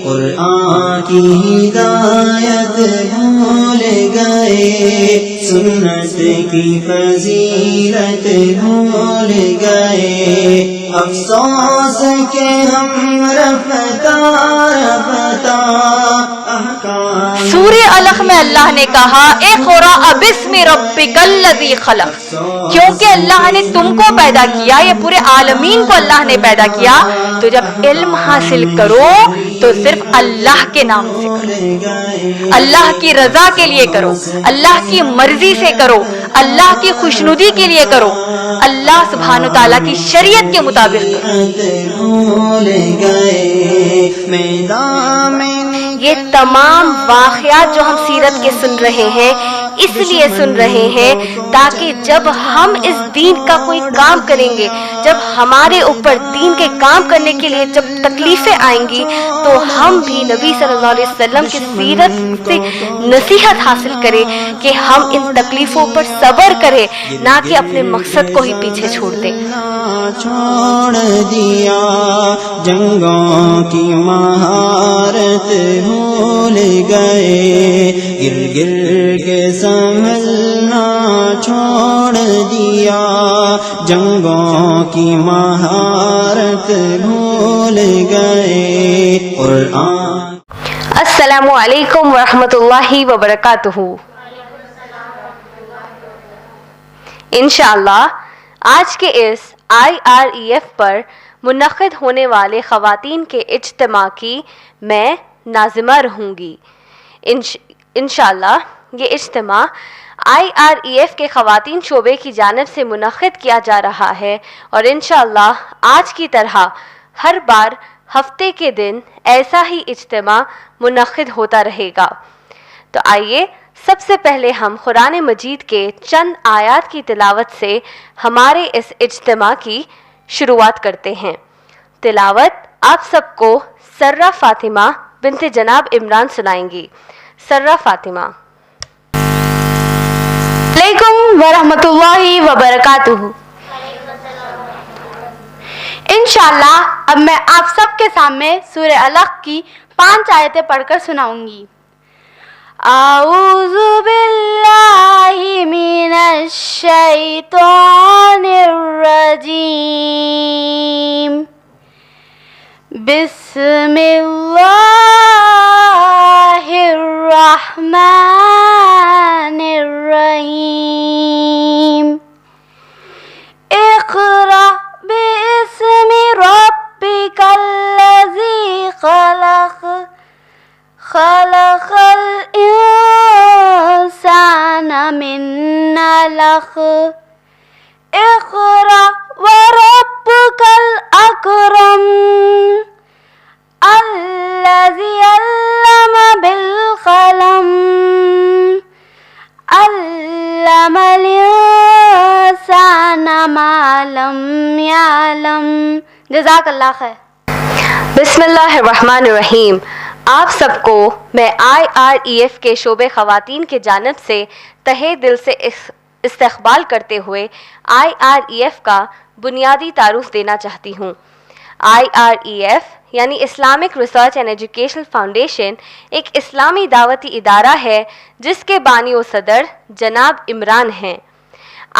قرآن کی ہدایت بھول گئے، سنت کی فضیلت بھول گئے، افسوس کہ ہم رفتہ احکام۔ سورہ الق میں اللہ نے کہا اقرأ باسم ربک الذی خلق، کیونکہ اللہ نے تم کو پیدا کیا، یہ پورے عالمین کو اللہ نے پیدا کیا، تو جب علم حاصل کرو تو صرف اللہ کے نام سے کرو، اللہ کی رضا کے لیے کرو، اللہ کی مرضی سے کرو، اللہ کی خوشنودی کے لیے کرو، اللہ سبحانہ تعالیٰ کی شریعت کے مطابق یہ تمام واقعات جو ہم سیرت کے سن رہے ہیں اس لیے سن رہے ہیں تاکہ جب ہم اس دین کا کوئی کام کریں گے، جب ہمارے اوپر دین کے کام کرنے کے لیے جب تکلیفیں آئیں گی تو ہم بھی نبی صلی اللہ علیہ وسلم کی سیرت سے نصیحت حاصل کریں کہ ہم ان تکلیفوں پر صبر کریں، نہ کہ اپنے مقصد کو ہی پیچھے چھوڑ دیں۔ چھوڑ دیا جنگوں کی مہارت بھول گئے، گر گر کے سنبھلنا چھوڑ دیا، جنگوں کی مہارت بھول گئے۔ قرآن۔ السلام علیکم ورحمۃ اللہ وبرکاتہ۔ انشاءاللہ آج کے اس IREF پر منعقد ہونے والے خواتین کے اجتماع کی میں ناظمہ رہوں گی۔ انشاءاللہ یہ اجتماع IREF کے خواتین شعبے کی جانب سے منعقد کیا جا رہا ہے، اور انشاءاللہ آج کی طرح ہر بار ہفتے کے دن ایسا ہی اجتماع منعقد ہوتا رہے گا۔ تو آئیے سب سے پہلے ہم قرآن مجید کے چند آیات کی تلاوت سے ہمارے اس اجتماع کی شروعات کرتے ہیں۔ تلاوت آپ سب کو سرہ فاطمہ بنت جناب عمران سنائیں گی۔ سرہ فاطمہ۔ علیکم ورحمۃ اللہ وبرکاتہ۔ انشاءاللہ اب میں آپ سب کے سامنے سورہ الق کی 5 آیتیں پڑھ کر سناؤں گی۔ اعوذ باللہ من الشیطان الرجیم، بسم اللہ الرحمن الرحیم، اقرأ باسم ربک الذی خلق، خلق الانسان من علق، اقرأ وربک الاکرم، الذی علم بالقلم، علم الانسان ما لم يعلم۔ جزاک اللہ خیر۔ بسم اللہ الرحمن الرحیم۔ آپ سب کو میں IREF کے شعبے خواتین کے جانب سے تہہ دل سے استقبال کرتے ہوئے IREF کا بنیادی تعارف دینا چاہتی ہوں۔ IREF یعنی Islamic research and education foundation ایک اسلامی دعوتی ادارہ ہے جس کے بانی و صدر جناب عمران ہیں۔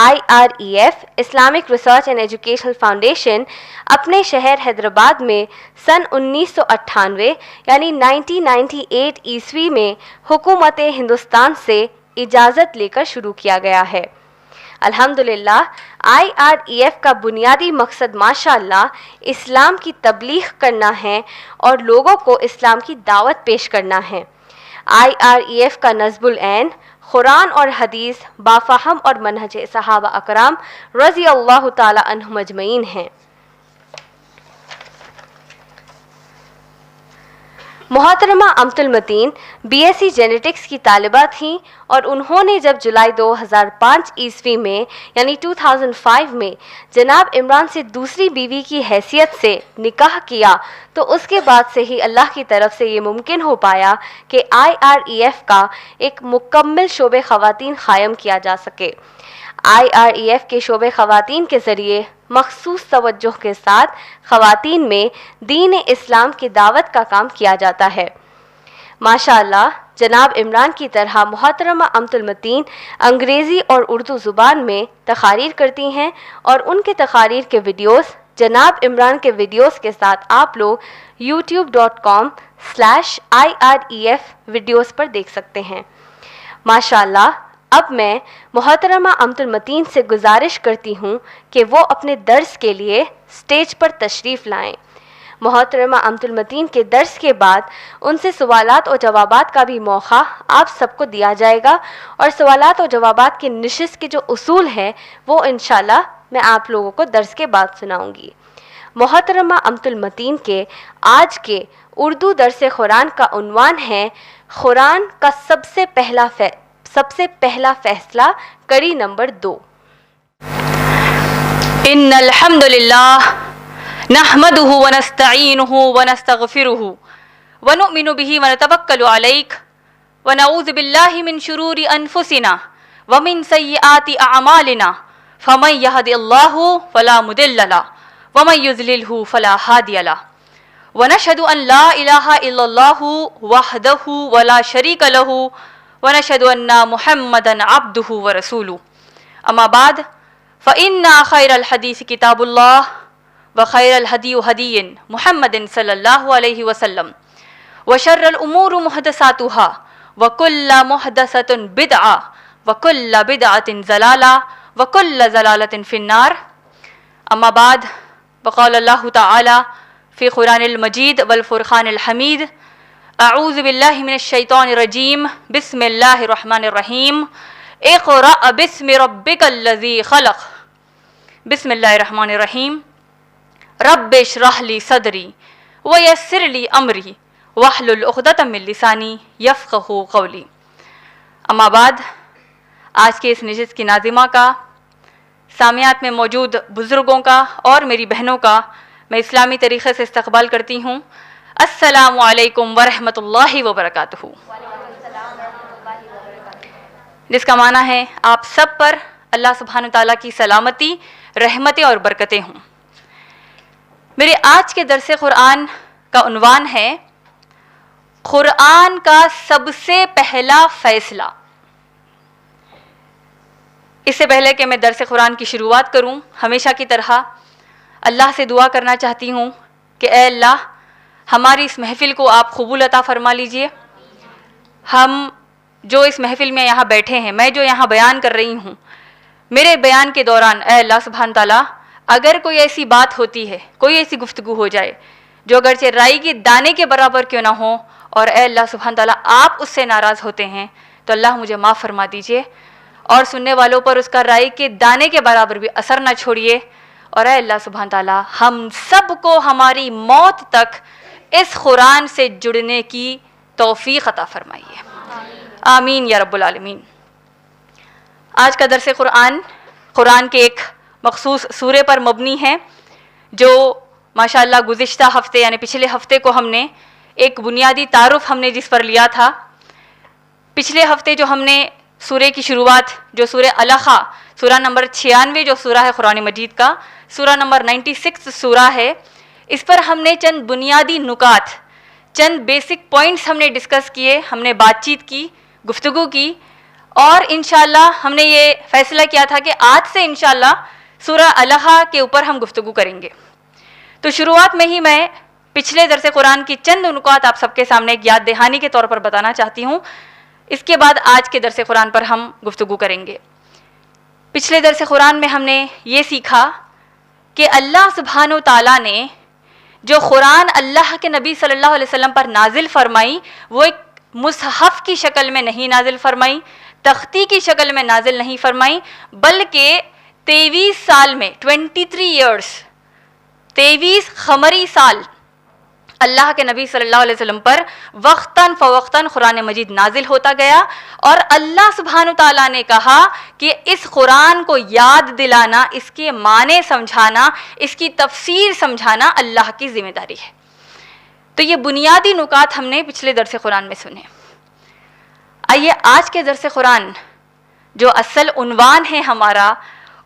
IREF Islamic research and education foundation اپنے شہر حیدرآباد میں سن 1998 یعنی 1998 عیسوی میں حکومت ہندوستان سے اجازت لے کر شروع کیا گیا ہے۔ الحمدللہ IREF کا بنیادی مقصد ماشاءاللہ اسلام کی تبلیغ کرنا ہے اور لوگوں کو اسلام کی دعوت پیش کرنا ہے۔ IREF کا نصب العین قرآن اور حدیث بافہم اور منہج صحابہ اکرام رضی اللہ تعالی عنہم اجمعین ہیں۔ محترمہ امت المتین BSc جینیٹکس کی طالبہ تھیں، اور انہوں نے جب جولائی 2005 عیسوی میں یعنی 2005 میں جناب عمران سے دوسری بیوی کی حیثیت سے نکاح کیا تو اس کے بعد سے ہی اللہ کی طرف سے یہ ممکن ہو پایا کہ IREF کا ایک مکمل شعبہ خواتین قائم کیا جا سکے۔ IREF کے شعبے خواتین کے ذریعے مخصوص توجہ کے ساتھ خواتین میں دین اسلام کی دعوت کا کام کیا جاتا ہے۔ ماشاء اللہ جناب عمران کی طرح محترمہ امت المتین انگریزی اور اردو زبان میں تقاریر کرتی ہیں، اور ان کے تقاریر کے ویڈیوز جناب عمران کے ویڈیوز کے ساتھ آپ لوگ youtube.com/IREF ویڈیوز پر دیکھ سکتے ہیں۔ ماشاءاللہ اب میں محترمہ امت المتین سے گزارش کرتی ہوں کہ وہ اپنے درس کے لیے سٹیج پر تشریف لائیں۔ محترمہ امت المتین کے درس کے بعد ان سے سوالات اور جوابات کا بھی موقع آپ سب کو دیا جائے گا، اور سوالات اور جوابات کی نشست کے جو اصول ہیں وہ انشاءاللہ میں آپ لوگوں کو درس کے بعد سناؤں گی۔ محترمہ امت المتین کے آج کے اردو درس قرآن کا عنوان ہے قرآن کا سب سے پہلا فیصلہ، کڑی نمبر 2۔ ان الحمد للہ نحمده ونستعینه ونستغفره ونؤمن به ونتوکل علیہ ونعوذ باللہ من شرور انفسنا ومن سیئات اعمالنا فمن یهد اللہ فلا مضل له ومن یضللہ فلا ہادی له ونشهد ان لا الہ الا اللہ وحدہ ولا شریک له ونشهد ان محمدا عبدہ ورسولہ اما بعد فإن خیر الحدیث کتاب اللہ وخیر الہدی ہدی محمد صلی اللہ علیہ وسلم وشر الامور محدثاتها وکل محدثۃ بدعہ وکل بدعۃ ضلالہ وکل ضلالۃ فی النار اما بعد وقال اللہ تعالی فی قرآن المجید والفرقان الحمید اعوذ باللہ من الشیطان الرجیم بسم اللہ الرحمن الرحیم اقرأ باسم ربک الذی خلق بسم اللہ الرحمن الرحیم رب اشرح لی صدری ویسر لی امری واحلل عقدۃ من لسانی یفقہوا قولی۔ اما بعد آج کے اس نشست کی ناظمہ کا، سامعات میں موجود بزرگوں کا اور میری بہنوں کا میں اسلامی طریقے سے استقبال کرتی ہوں۔ السلام علیکم ورحمۃ اللہ وبرکاتہ، جس کا معنی ہے آپ سب پر اللہ سبحانہ تعالیٰ کی سلامتی، رحمتیں اور برکتیں ہوں۔ میرے آج کے درس قرآن کا عنوان ہے قرآن کا سب سے پہلا فیصلہ۔ اس سے پہلے کہ میں درس قرآن کی شروعات کروں، ہمیشہ کی طرح اللہ سے دعا کرنا چاہتی ہوں کہ اے اللہ ہماری اس محفل کو آپ قبول عطا فرما لیجئے۔ ہم جو اس محفل میں یہاں بیٹھے ہیں، میں جو یہاں بیان کر رہی ہوں، میرے بیان کے دوران اے اللہ سبحانہ تعالیٰ اگر کوئی ایسی بات ہوتی ہے، کوئی ایسی گفتگو ہو جائے جو اگرچہ رائی کے دانے کے برابر کیوں نہ ہو، اور اے اللہ سبحانہ تعالیٰ آپ اس سے ناراض ہوتے ہیں، تو اللہ مجھے معاف فرما دیجئے، اور سننے والوں پر اس کا رائی کے دانے کے برابر بھی اثر نہ چھوڑیے، اور اے اللہ سبحانہ تعالیٰ ہم سب کو ہماری موت تک اس قرآن سے جڑنے کی توفیق عطا فرمائیے، آمین یا رب العالمین۔ آج کا درس قرآن کے ایک مخصوص سورے پر مبنی ہے، جو ماشاءاللہ گزشتہ ہفتے یعنی پچھلے ہفتے کو ہم نے ایک بنیادی تعارف ہم نے جس پر لیا تھا۔ پچھلے ہفتے جو ہم نے سورے کی شروعات جو سورہ الخا، سورہ نمبر 96 جو سورہ ہے قرآن مجید کا، سورہ نمبر 96 سورہ ہے، اس پر ہم نے چند بنیادی نکات، چند بیسک پوائنٹس ہم نے ڈسکس کیے، ہم نے بات چیت کی، گفتگو کی، اور انشاءاللہ ہم نے یہ فیصلہ کیا تھا کہ آج سے انشاءاللہ سورہ الخا کے اوپر ہم گفتگو کریں گے۔ تو شروعات میں ہی میں پچھلے درس قرآن کی چند نکات آپ سب کے سامنے ایک یاد دہانی کے طور پر بتانا چاہتی ہوں، اس کے بعد آج کے درس قرآن پر ہم گفتگو کریں گے۔ پچھلے درس قرآن میں ہم نے یہ سیکھا کہ اللہ سبحانہ و تعالیٰ نے جو قرآن اللہ کے نبی صلی اللہ علیہ وسلم پر نازل فرمائی، وہ ایک مصحف کی شکل میں نہیں نازل فرمائی، تختی کی شکل میں نازل نہیں فرمائی، بلکہ 23 سال میں 23 قمری سال اللہ کے نبی صلی اللہ علیہ وسلم پر وقتاً فوقتاً قرآن مجید نازل ہوتا گیا، اور اللہ سبحانہ تعالیٰ نے کہا کہ اس قرآن کو یاد دلانا، اس کے معنی سمجھانا، اس کی تفسیر سمجھانا اللہ کی ذمہ داری ہے۔ تو یہ بنیادی نکات ہم نے پچھلے درس قرآن میں سنے۔ آئیے آج کے درس قرآن جو اصل عنوان ہے ہمارا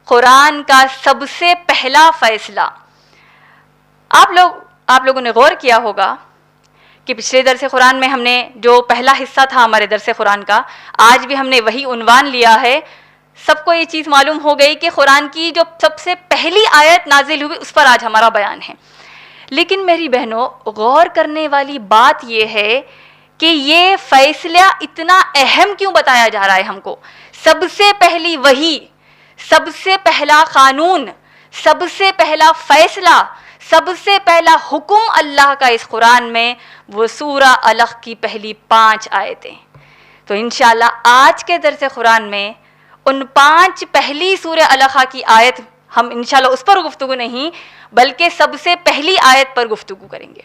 قرآن کا سب سے پہلا فیصلہ. آپ لوگوں نے غور کیا ہوگا کہ پچھلے درس قرآن میں ہم نے جو پہلا حصہ تھا ہمارے درس قرآن کا، آج بھی ہم نے وہی عنوان لیا ہے. سب کو یہ چیز معلوم ہو گئی کہ قرآن کی جو سب سے پہلی آیت نازل ہوئی اس پر آج ہمارا بیان ہے. لیکن میری بہنوں، غور کرنے والی بات یہ ہے کہ یہ فیصلہ اتنا اہم کیوں بتایا جا رہا ہے ہم کو؟ سب سے پہلی وحی، سب سے پہلا قانون، سب سے پہلا فیصلہ، سب سے پہلا حکم اللہ کا اس قرآن میں، وہ سورہ الق کی پہلی 5 آیتیں. تو انشاءاللہ آج کے درس قرآن میں ان 5 پہلی سورہ الق کی آیت ہم انشاءاللہ اس پر گفتگو نہیں بلکہ سب سے پہلی آیت پر گفتگو کریں گے.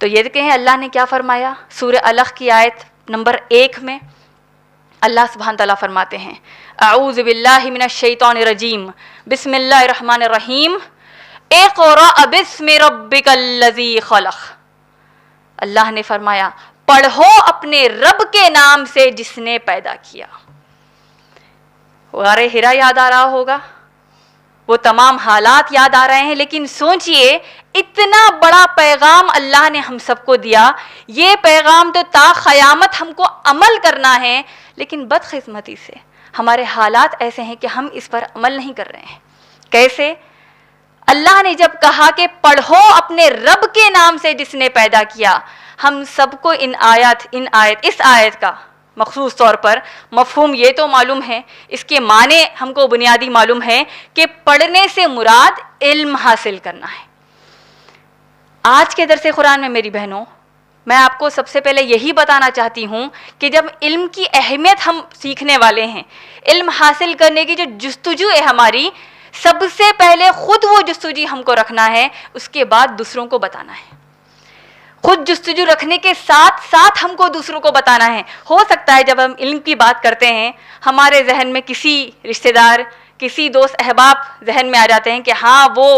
تو یہ کہیں اللہ نے کیا فرمایا سورہ الق کی آیت نمبر 1 میں؟ اللہ سبحانہ تعالیٰ فرماتے ہیں اعوذ باللہ من الشیطان الرجیم بسم اللہ الرحمن الرحیم اقرأ باسم ربک الذی خلق. اللہ نے فرمایا پڑھو اپنے رب کے نام سے جس نے پیدا کیا. غار حرا یاد آ رہا ہوگا، وہ تمام حالات یاد آ رہے ہیں، لیکن سوچئے اتنا بڑا پیغام اللہ نے ہم سب کو دیا. یہ پیغام تو تا قیامت ہم کو عمل کرنا ہے، لیکن بدقسمتی سے ہمارے حالات ایسے ہیں کہ ہم اس پر عمل نہیں کر رہے ہیں. کیسے؟ اللہ نے جب کہا کہ پڑھو اپنے رب کے نام سے جس نے پیدا کیا، ہم سب کو اس آیت کا مخصوص طور پر مفہوم یہ تو معلوم ہے، اس کے معنی ہم کو بنیادی معلوم ہے کہ پڑھنے سے مراد علم حاصل کرنا ہے. آج کے درس قرآن میں میری بہنوں، میں آپ کو سب سے پہلے یہی بتانا چاہتی ہوں کہ جب علم کی اہمیت ہم سیکھنے والے ہیں، علم حاصل کرنے کی جو جستجو ہے ہماری، سب سے پہلے خود وہ جستجو ہم کو رکھنا ہے، اس کے بعد دوسروں کو بتانا ہے. خود جستجو رکھنے کے ساتھ ساتھ ہم کو دوسروں کو بتانا ہے. ہو سکتا ہے جب ہم علم کی بات کرتے ہیں ہمارے ذہن میں کسی رشتہ دار، کسی دوست احباب ذہن میں آ جاتے ہیں کہ ہاں وہ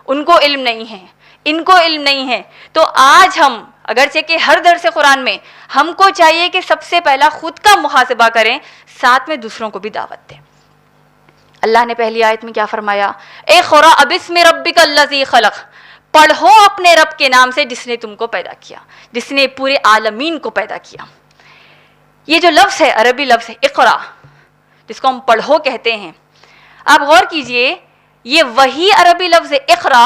ان کو علم نہیں ہے، ان کو علم نہیں ہے. تو آج ہم اگرچہ کہ ہر درس قرآن میں ہم کو چاہیے کہ سب سے پہلا خود کا محاسبہ کریں، ساتھ میں دوسروں کو بھی دعوت دیں. اللہ نے پہلی آیت میں کیا فرمایا؟ اقرأ باسم ربک الذی خلق، پڑھو اپنے رب کے نام سے جس نے تم کو پیدا کیا، جس نے پورے عالمین کو پیدا کیا. یہ جو لفظ ہے عربی لفظ ہے اقرا، جس کو ہم پڑھو کہتے ہیں. آپ غور کیجئے، یہ وہی عربی لفظ ہے اقرا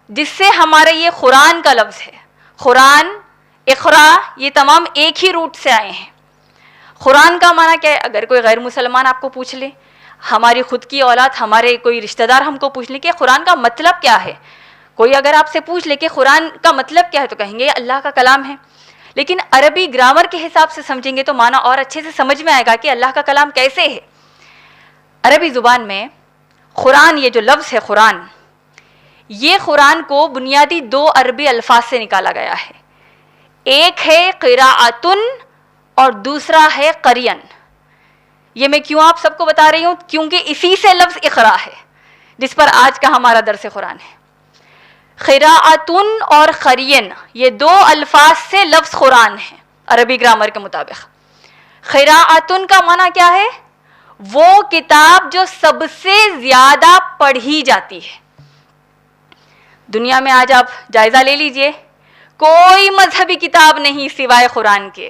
جس سے ہمارا یہ قرآن کا لفظ ہے. قرآن، اقرا، یہ تمام ایک ہی روٹ سے آئے ہیں. قرآن کا معنی کیا ہے؟ اگر کوئی غیر مسلمان آپ کو پوچھ لے، ہماری خود کی اولاد، ہمارے کوئی رشتہ دار ہم کو پوچھ لے کہ قرآن کا مطلب کیا ہے، کوئی اگر آپ سے پوچھ لے کہ قرآن کا مطلب کیا ہے تو کہیں گے یہ اللہ کا کلام ہے. لیکن عربی گرامر کے حساب سے سمجھیں گے تو معنی اور اچھے سے سمجھ میں آئے گا کہ اللہ کا کلام کیسے ہے. عربی زبان میں قرآن، یہ جو لفظ ہے قرآن، یہ قرآن کو بنیادی 2 عربی الفاظ سے نکالا گیا ہے. ایک ہے قراءتن اور دوسرا ہے قرین. یہ میں کیوں آپ سب کو بتا رہی ہوں؟ کیونکہ اسی سے لفظ اقرا ہے جس پر آج کا ہمارا درس قرآن ہے. قراءتن اور قرین، یہ 2 الفاظ سے لفظ قرآن ہے عربی گرامر کے مطابق. قراءتن کا معنی کیا ہے؟ وہ کتاب جو سب سے زیادہ پڑھی جاتی ہے. دنیا میں آج آپ جائزہ لے لیجئے، کوئی مذہبی کتاب نہیں سوائے قرآن کے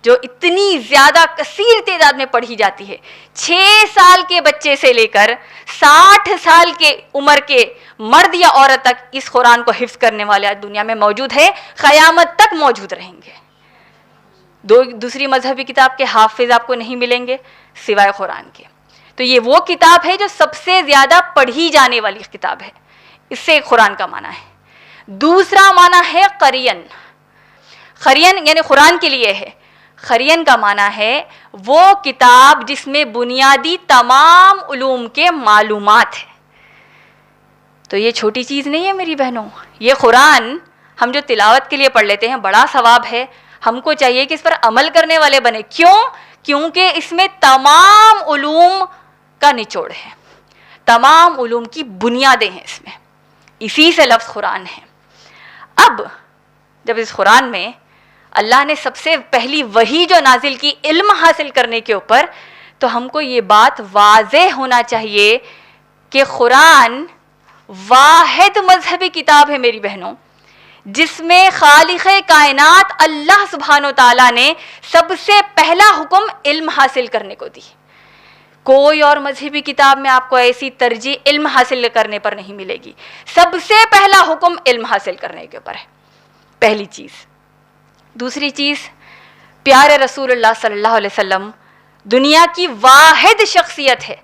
جو اتنی زیادہ کثیر تعداد میں پڑھی جاتی ہے. 6 سال کے بچے سے لے کر 60 سال کے عمر کے مرد یا عورت تک اس قرآن کو حفظ کرنے والے آج دنیا میں موجود ہے، قیامت تک موجود رہیں گے. دوسری مذہبی کتاب کے حافظ آپ کو نہیں ملیں گے سوائے قرآن کے. تو یہ وہ کتاب ہے جو سب سے زیادہ پڑھی جانے والی کتاب ہے. اس سے قرآن کا معنی ہے. دوسرا معنی ہے قرین. قرین یعنی قرآن کے لیے ہے. قرین کا معنی ہے وہ کتاب جس میں بنیادی تمام علوم کے معلومات ہیں. تو یہ چھوٹی چیز نہیں ہے میری بہنوں. یہ قرآن ہم جو تلاوت کے لیے پڑھ لیتے ہیں بڑا ثواب ہے. ہم کو چاہیے کہ اس پر عمل کرنے والے بنے. کیوں؟ کیونکہ اس میں تمام علوم کا نچوڑ ہے، تمام علوم کی بنیادیں ہیں اس میں. اسی سے لفظ قرآن ہے. اب جب اس قرآن میں اللہ نے سب سے پہلی وحی جو نازل کی علم حاصل کرنے کے اوپر، تو ہم کو یہ بات واضح ہونا چاہیے کہ قرآن واحد مذہبی کتاب ہے میری بہنوں، جس میں خالق کائنات اللہ سبحانہ و تعالیٰ نے سب سے پہلا حکم علم حاصل کرنے کو دی. کوئی اور مذہبی کتاب میں آپ کو ایسی ترجیح علم حاصل کرنے پر نہیں ملے گی. سب سے پہلا حکم علم حاصل کرنے کے اوپر ہے، پہلی چیز. دوسری چیز، پیارے رسول اللہ صلی اللہ علیہ وسلم دنیا کی واحد شخصیت ہے،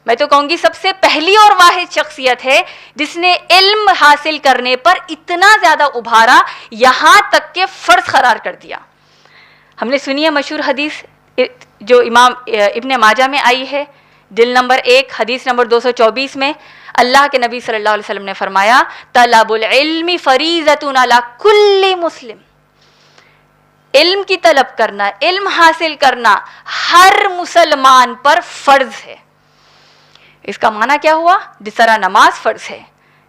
میں تو کہوں گی سب سے پہلی اور واحد شخصیت ہے جس نے علم حاصل کرنے پر اتنا زیادہ ابھارا، یہاں تک کہ فرض قرار کر دیا. ہم نے سنی ہے مشہور حدیث جو امام ابن ماجہ میں آئی ہے، جلد نمبر 1 حدیث نمبر 224 میں اللہ کے نبی صلی اللہ علیہ وسلم نے فرمایا، طلب العلم فریضۃ علی کل مسلم. علم کی طلب کرنا، علم حاصل کرنا ہر مسلمان پر فرض ہے. اس کا معنی کیا ہوا؟ جس طرح نماز فرض ہے،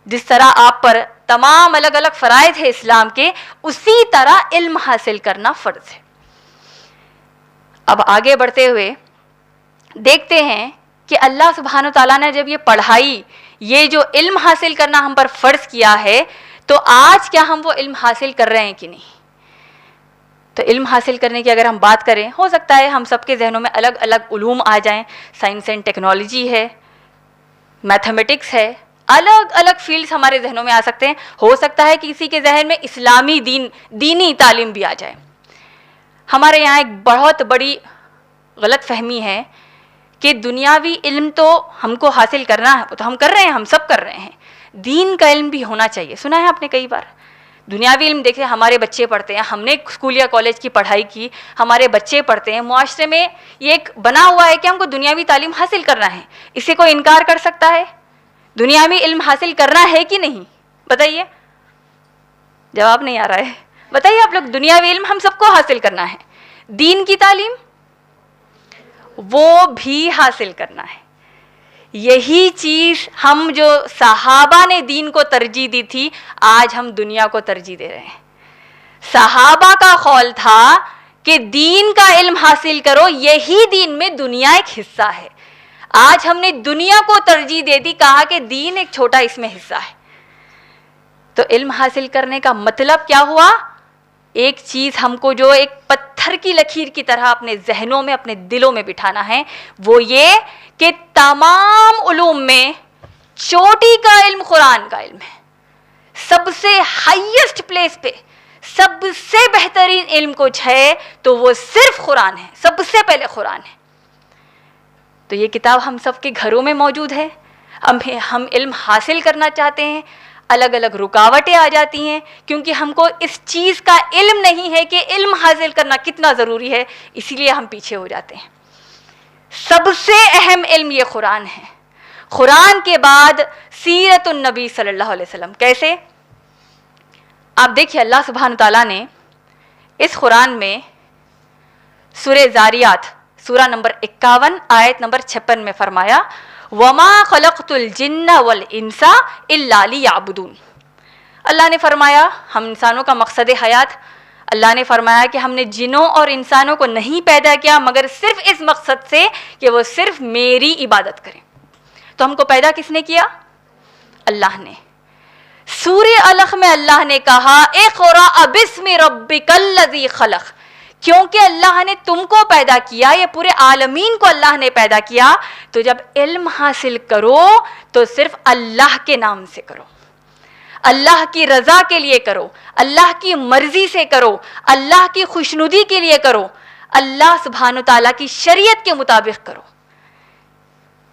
جس طرح آپ پر تمام الگ الگ فرائض ہے اسلام کے، اسی طرح علم حاصل کرنا فرض ہے. اب آگے بڑھتے ہوئے دیکھتے ہیں کہ اللہ سبحانہ تعالیٰ نے جب یہ پڑھائی، یہ جو علم حاصل کرنا ہم پر فرض کیا ہے، تو آج کیا ہم وہ علم حاصل کر رہے ہیں کہ نہیں؟ تو علم حاصل کرنے کی اگر ہم بات کریں، ہو سکتا ہے ہم سب کے ذہنوں میں الگ الگ علوم آ جائیں. سائنس اینڈ ٹیکنالوجی ہے، میتھمیٹکس ہے، الگ الگ فیلڈز ہمارے ذہنوں میں آ سکتے ہیں. ہو سکتا ہے کہ کسی کے ذہن میں اسلامی دینی تعلیم بھی آ جائے. ہمارے یہاں ایک بہت بڑی غلط فہمی ہے کہ دنیاوی علم تو ہم کو حاصل کرنا ہے، تو ہم کر رہے ہیں، ہم سب کر رہے ہیں. دین کا علم بھی ہونا چاہیے. سنا ہے آپ نے کئی بار دنیاوی علم، دیکھیں ہمارے بچے پڑھتے ہیں، ہم نے اسکول یا کالج کی پڑھائی کی، ہمارے بچے پڑھتے ہیں. معاشرے میں یہ ایک بنا ہوا ہے کہ ہم کو دنیاوی تعلیم حاصل کرنا ہے. اسے کوئی انکار کر سکتا ہے؟ دنیاوی علم حاصل کرنا ہے کہ نہیں؟ بتائیے. جواب نہیں آ رہا ہے. بتائیے آپ لوگ. دنیاوی علم ہم سب کو حاصل کرنا ہے، دین کی تعلیم وہ بھی حاصل کرنا ہے. یہی چیز ہم جو صحابہ نے دین کو ترجیح دی تھی، آج ہم دنیا کو ترجیح دے رہے ہیں. صحابہ کا قول تھا کہ دین کا علم حاصل کرو، یہی دین میں دنیا ایک حصہ ہے. آج ہم نے دنیا کو ترجیح دے دی، کہا کہ دین ایک چھوٹا اس میں حصہ ہے. تو علم حاصل کرنے کا مطلب کیا ہوا؟ ایک چیز ہم کو جو ایک پتھر کی لکیر کی طرح اپنے ذہنوں میں، اپنے دلوں میں بٹھانا ہے، وہ یہ کہ تمام علوم میں چوٹی کا علم قرآن کا علم ہے. سب سے ہائیسٹ پلیس پہ سب سے بہترین علم کچھ ہے تو وہ صرف قرآن ہے. سب سے پہلے قرآن ہے. تو یہ کتاب ہم سب کے گھروں میں موجود ہے. ہم علم حاصل کرنا چاہتے ہیں، الگ الگ رکاوٹیں آ جاتی ہیں کیونکہ ہم کو اس چیز کا علم نہیں ہے کہ علم حاصل کرنا کتنا ضروری ہے، اسی لیے ہم پیچھے ہو جاتے ہیں. سب سے اہم علم یہ قرآن ہے. قرآن کے بعد سیرت النبی صلی اللہ علیہ وسلم. کیسے؟ آپ دیکھیے اللہ سبحانہ تعالیٰ نے اس قرآن میں سورہ زاریات سورہ نمبر 51 آیت نمبر 56 میں فرمایا، وَمَا خَلَقْتُ الْجِنَّ وَالْإِنسَ إِلَّا لِيَعْبُدُونَ. اللہ نے فرمایا ہم انسانوں کا مقصد حیات، اللہ نے فرمایا کہ ہم نے جنوں اور انسانوں کو نہیں پیدا کیا مگر صرف اس مقصد سے کہ وہ صرف میری عبادت کریں. تو ہم کو پیدا کس نے کیا؟ اللہ نے. سورہ علق میں اللہ نے کہا اقرأ بسم ربک الذی خلق. کیونکہ اللہ نے تم کو پیدا کیا، یہ پورے عالمین کو اللہ نے پیدا کیا، تو جب علم حاصل کرو تو صرف اللہ کے نام سے کرو، اللہ کی رضا کے لیے کرو، اللہ کی مرضی سے کرو، اللہ کی خوشنودی کے لیے کرو، اللہ سبحانہ تعالیٰ کی شریعت کے مطابق کرو.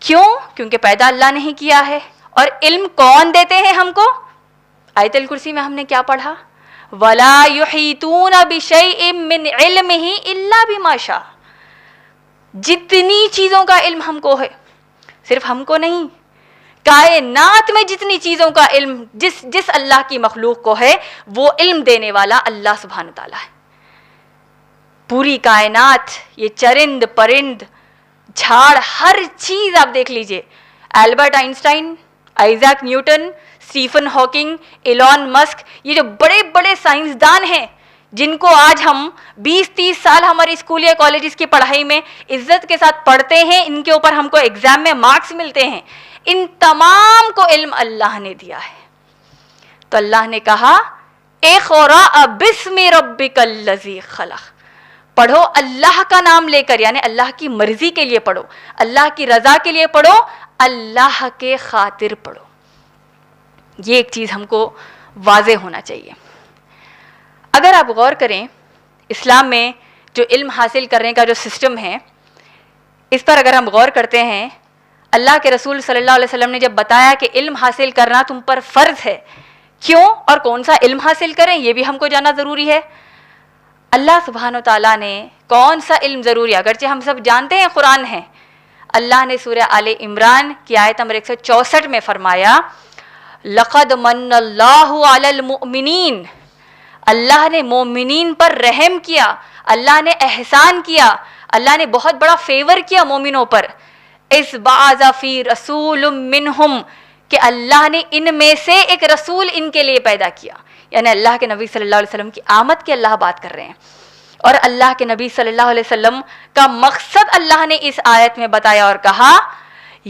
کیوں؟ کیونکہ پیدا اللہ نے ہی کیا ہے. اور علم کون دیتے ہیں ہم کو؟ آیت الکرسی میں ہم نے کیا پڑھا؟ وَلَا يُحِيطُونَ بِشَيْءٍ مِّنْ عِلْمِهِ إِلَّا بِمَا شَاءَ. جتنی چیزوں کا علم ہم کو ہے، صرف ہم کو نہیں، کائنات میں جتنی چیزوں کا علم جس اللہ کی مخلوق کو ہے، وہ علم دینے والا اللہ سبحانہ تعالیٰ ہے. پوری کائنات، یہ چرند پرند جھاڑ، ہر چیز آپ دیکھ لیجئے. Albert Einstein, Isaac Newton, Stephen Hawking, Elon Musk, یہ جو بڑے بڑے سائنسدان ہیں، جن کو آج ہم 20-30 سال ہماری اسکول یا کالجز کی پڑھائی میں عزت کے ساتھ پڑھتے ہیں, ان کے اوپر ہم کو ایگزام میں مارکس ملتے ہیں, ان تمام کو علم اللہ نے دیا ہے. تو اللہ نے کہا اقرأ بسم ربک الذی خلق, پڑھو اللہ کا نام لے کر, یعنی اللہ کی مرضی کے لیے پڑھو, اللہ کی رضا کے لیے پڑھو, اللہ کے خاطر پڑھو. یہ ایک چیز ہم کو واضح ہونا چاہیے. اگر آپ غور کریں اسلام میں جو علم حاصل کرنے کا جو سسٹم ہے, اس پر اگر ہم غور کرتے ہیں, اللہ کے رسول صلی اللہ علیہ وسلم نے جب بتایا کہ علم حاصل کرنا تم پر فرض ہے, کیوں اور کون سا علم حاصل کریں یہ بھی ہم کو جاننا ضروری ہے. اللہ سبحانہ و تعالیٰ نے کون سا علم ضروری ہے, اگرچہ ہم سب جانتے ہیں قرآن ہے, اللہ نے سورہ آل عمران کی آیت نمبر 164 میں فرمایا لقد من اللہ علی المؤمنین, اللہ نے مومنین پر رحم کیا, اللہ نے احسان کیا, اللہ نے بہت بڑا فیور کیا مومنوں پر. اذ بعث فی رسول منہم, کہ اللہ نے ان میں سے ایک رسول ان کے لیے پیدا کیا, یعنی اللہ کے نبی صلی اللہ علیہ وسلم کی آمد کی اللہ بات کر رہے ہیں. اور اللہ کے نبی صلی اللہ علیہ وسلم کا مقصد اللہ نے اس آیت میں بتایا اور کہا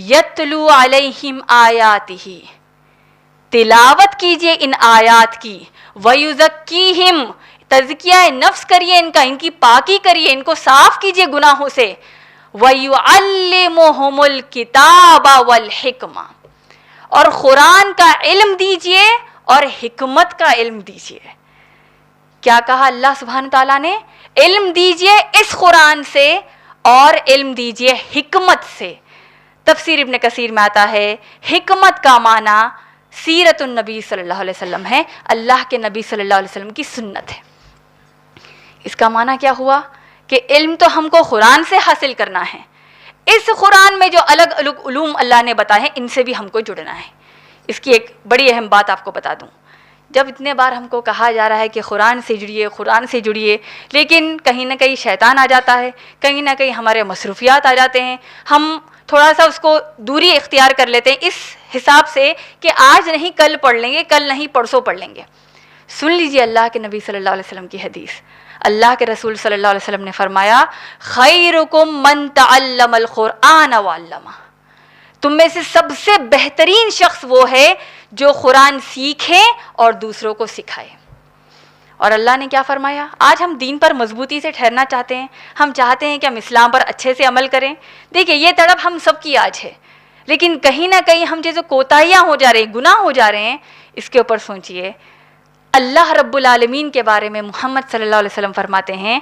یتلو علیہم آیاتہ, تلاوت کیجئے ان آیات کی, وَيُزَكِّيهِمْ, تزکیہ نفس کریے ان کا, ان کی پاکی کریے, ان کو صاف کیجئے گناہوں سے, وَيُعَلِّمُهُمُ الْكِتَابَ وَالْحِكْمَةَ, اور قرآن کا علم دیجئے اور حکمت کا علم دیجئے. کیا کہا اللہ سبحانہ تعالیٰ نے؟ علم دیجئے اس قرآن سے اور علم دیجئے حکمت سے. تفسیر ابن کثیر میں آتا ہے حکمت کا معنی سیرت النبی صلی اللہ علیہ وسلم ہے, اللہ کے نبی صلی اللہ علیہ وسلم کی سنت ہے. اس کا معنی کیا ہوا کہ علم تو ہم کو قرآن سے حاصل کرنا ہے, اس قرآن میں جو الگ الگ علوم اللہ نے بتائے ہیں ان سے بھی ہم کو جڑنا ہے. اس کی ایک بڑی اہم بات آپ کو بتا دوں, جب اتنے بار ہم کو کہا جا رہا ہے کہ قرآن سے جڑیے قرآن سے جڑیے, لیکن کہیں نہ کہیں شیطان آ جاتا ہے, کہیں نہ کہیں ہمارے مصروفیات آ جاتے ہیں, ہم تھوڑا سا اس کو دوری اختیار کر لیتے ہیں اس حساب سے کہ آج نہیں کل پڑھ لیں گے, کل نہیں پرسوں پڑھ لیں گے. سن لیجئے اللہ کے نبی صلی اللہ علیہ وسلم کی حدیث. اللہ کے رسول صلی اللہ علیہ وسلم نے فرمایا خیرکم من تعلم القرآن وعلمہ, تم میں سے سب سے بہترین شخص وہ ہے جو قرآن سیکھے اور دوسروں کو سکھائے. اور اللہ نے کیا فرمایا؟ آج ہم دین پر مضبوطی سے ٹھہرنا چاہتے ہیں, ہم چاہتے ہیں کہ ہم اسلام پر اچھے سے عمل کریں. دیکھیں یہ تڑپ ہم سب کی آج ہے, لیکن کہیں نہ کہیں ہم جیسے کوتاہیاں ہو جا رہے ہیں, گناہ ہو جا رہے ہیں, اس کے اوپر سوچئے. اللہ رب العالمین کے بارے میں محمد صلی اللہ علیہ وسلم فرماتے ہیں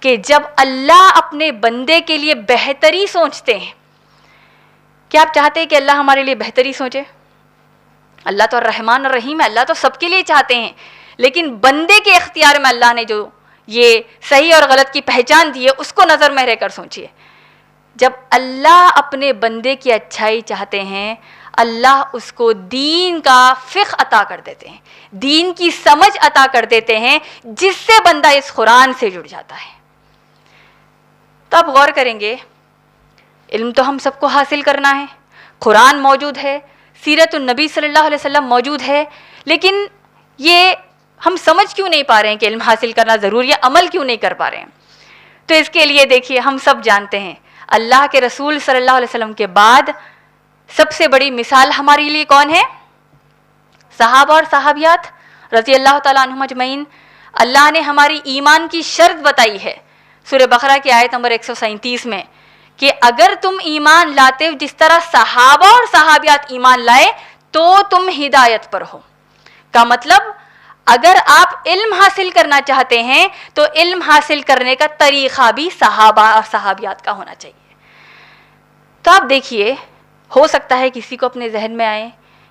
کہ جب اللہ اپنے بندے کے لیے بہتری سوچتے ہیں, کیا آپ چاہتے ہیں کہ اللہ ہمارے لیے بہتری سوچے؟ اللہ تو الرحمن الرحیم ہے, اللہ تو سب کے لیے چاہتے ہیں, لیکن بندے کے اختیار میں اللہ نے جو یہ صحیح اور غلط کی پہچان دی ہے اس کو نظر میں رہ کر سوچئے. جب اللہ اپنے بندے کی اچھائی چاہتے ہیں, اللہ اس کو دین کا فقہ عطا کر دیتے ہیں, دین کی سمجھ عطا کر دیتے ہیں, جس سے بندہ اس قرآن سے جڑ جاتا ہے. تو آپ غور کریں گے, علم تو ہم سب کو حاصل کرنا ہے, قرآن موجود ہے, سیرت النبی صلی اللہ علیہ وسلم موجود ہے, لیکن یہ ہم سمجھ کیوں نہیں پا رہے ہیں کہ علم حاصل کرنا ضروری ہے, عمل کیوں نہیں کر پا رہے ہیں؟ تو اس کے لیے دیکھیے, ہم سب جانتے ہیں اللہ کے رسول صلی اللہ علیہ وسلم کے بعد سب سے بڑی مثال ہمارے لیے کون ہے؟ صحابہ اور صحابیات رضی اللہ تعالیٰ عنہم اجمعین. اللہ نے ہماری ایمان کی شرط بتائی ہے سورہ بقرہ کی آیت نمبر 137 میں کہ اگر تم ایمان لاتے ہو جس طرح صحابہ اور صحابیات ایمان لائے تو تم ہدایت پر ہو. کا مطلب اگر آپ علم حاصل کرنا چاہتے ہیں تو علم حاصل کرنے کا طریقہ بھی صحابہ اور صحابیات کا ہونا چاہیے. تو آپ دیکھیے, ہو سکتا ہے کسی کو اپنے ذہن میں آئے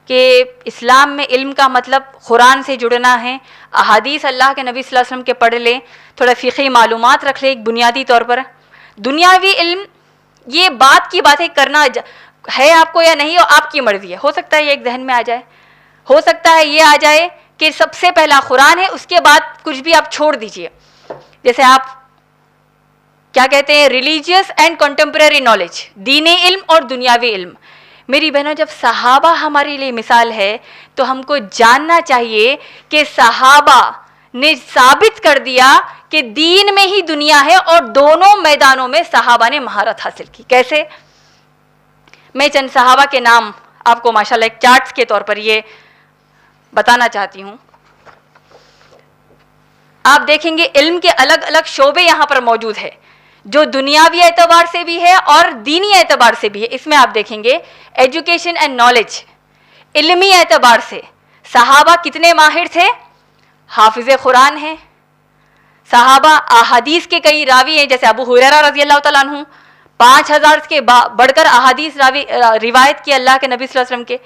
کہ اسلام میں علم کا مطلب قرآن سے جڑنا ہے, احادیث اللہ کے نبی صلی اللہ علیہ وسلم کے پڑھ لیں, تھوڑا فقہی معلومات رکھ لیں ایک بنیادی طور پر. دنیاوی علم یہ بات کی باتیں کرنا ہے آپ کو یا نہیں, آپ کی مرضی ہے. ہو سکتا ہے یہ ایک ذہن میں آ جائے, ہو سکتا ہے یہ آ جائے کہ سب سے پہلا قرآن ہے, اس کے بعد کچھ بھی آپ چھوڑ دیجئے. جیسے آپ کیا کہتے ہیں, ریلیجیس اینڈ کنٹمپریری نالج, دینی علم اور دنیاوی علم. میری بہنوں, جب صحابہ ہمارے لیے مثال ہے تو ہم کو جاننا چاہیے کہ صحابہ نے ثابت کر دیا کہ دین میں ہی دنیا ہے، اور دونوں میدانوں میں صحابہ نے مہارت حاصل کی. کیسے؟ میں چند صحابہ کے نام آپ کو ماشاءاللہ ایک چارٹس کے طور پر یہ بتانا چاہتی ہوں. آپ دیکھیں گے علم کے الگ الگ شعبے یہاں پر موجود ہے، جو دنیاوی اعتبار سے بھی ہے اور دینی اعتبار سے بھی ہے. اس میں آپ دیکھیں گے ایجوکیشن اینڈ نالج، علمی اعتبار سے صحابہ کتنے ماہر تھے؟ حافظ قرآن ہیں صحابہ، احادیث کے کئی راوی ہیں، جیسے ابو ہریرہ رضی اللہ تعالیٰ عنہ 5000 کے بڑھ کر احادیث روایت کی اللہ کے نبی صلی اللہ علیہ وسلم کے.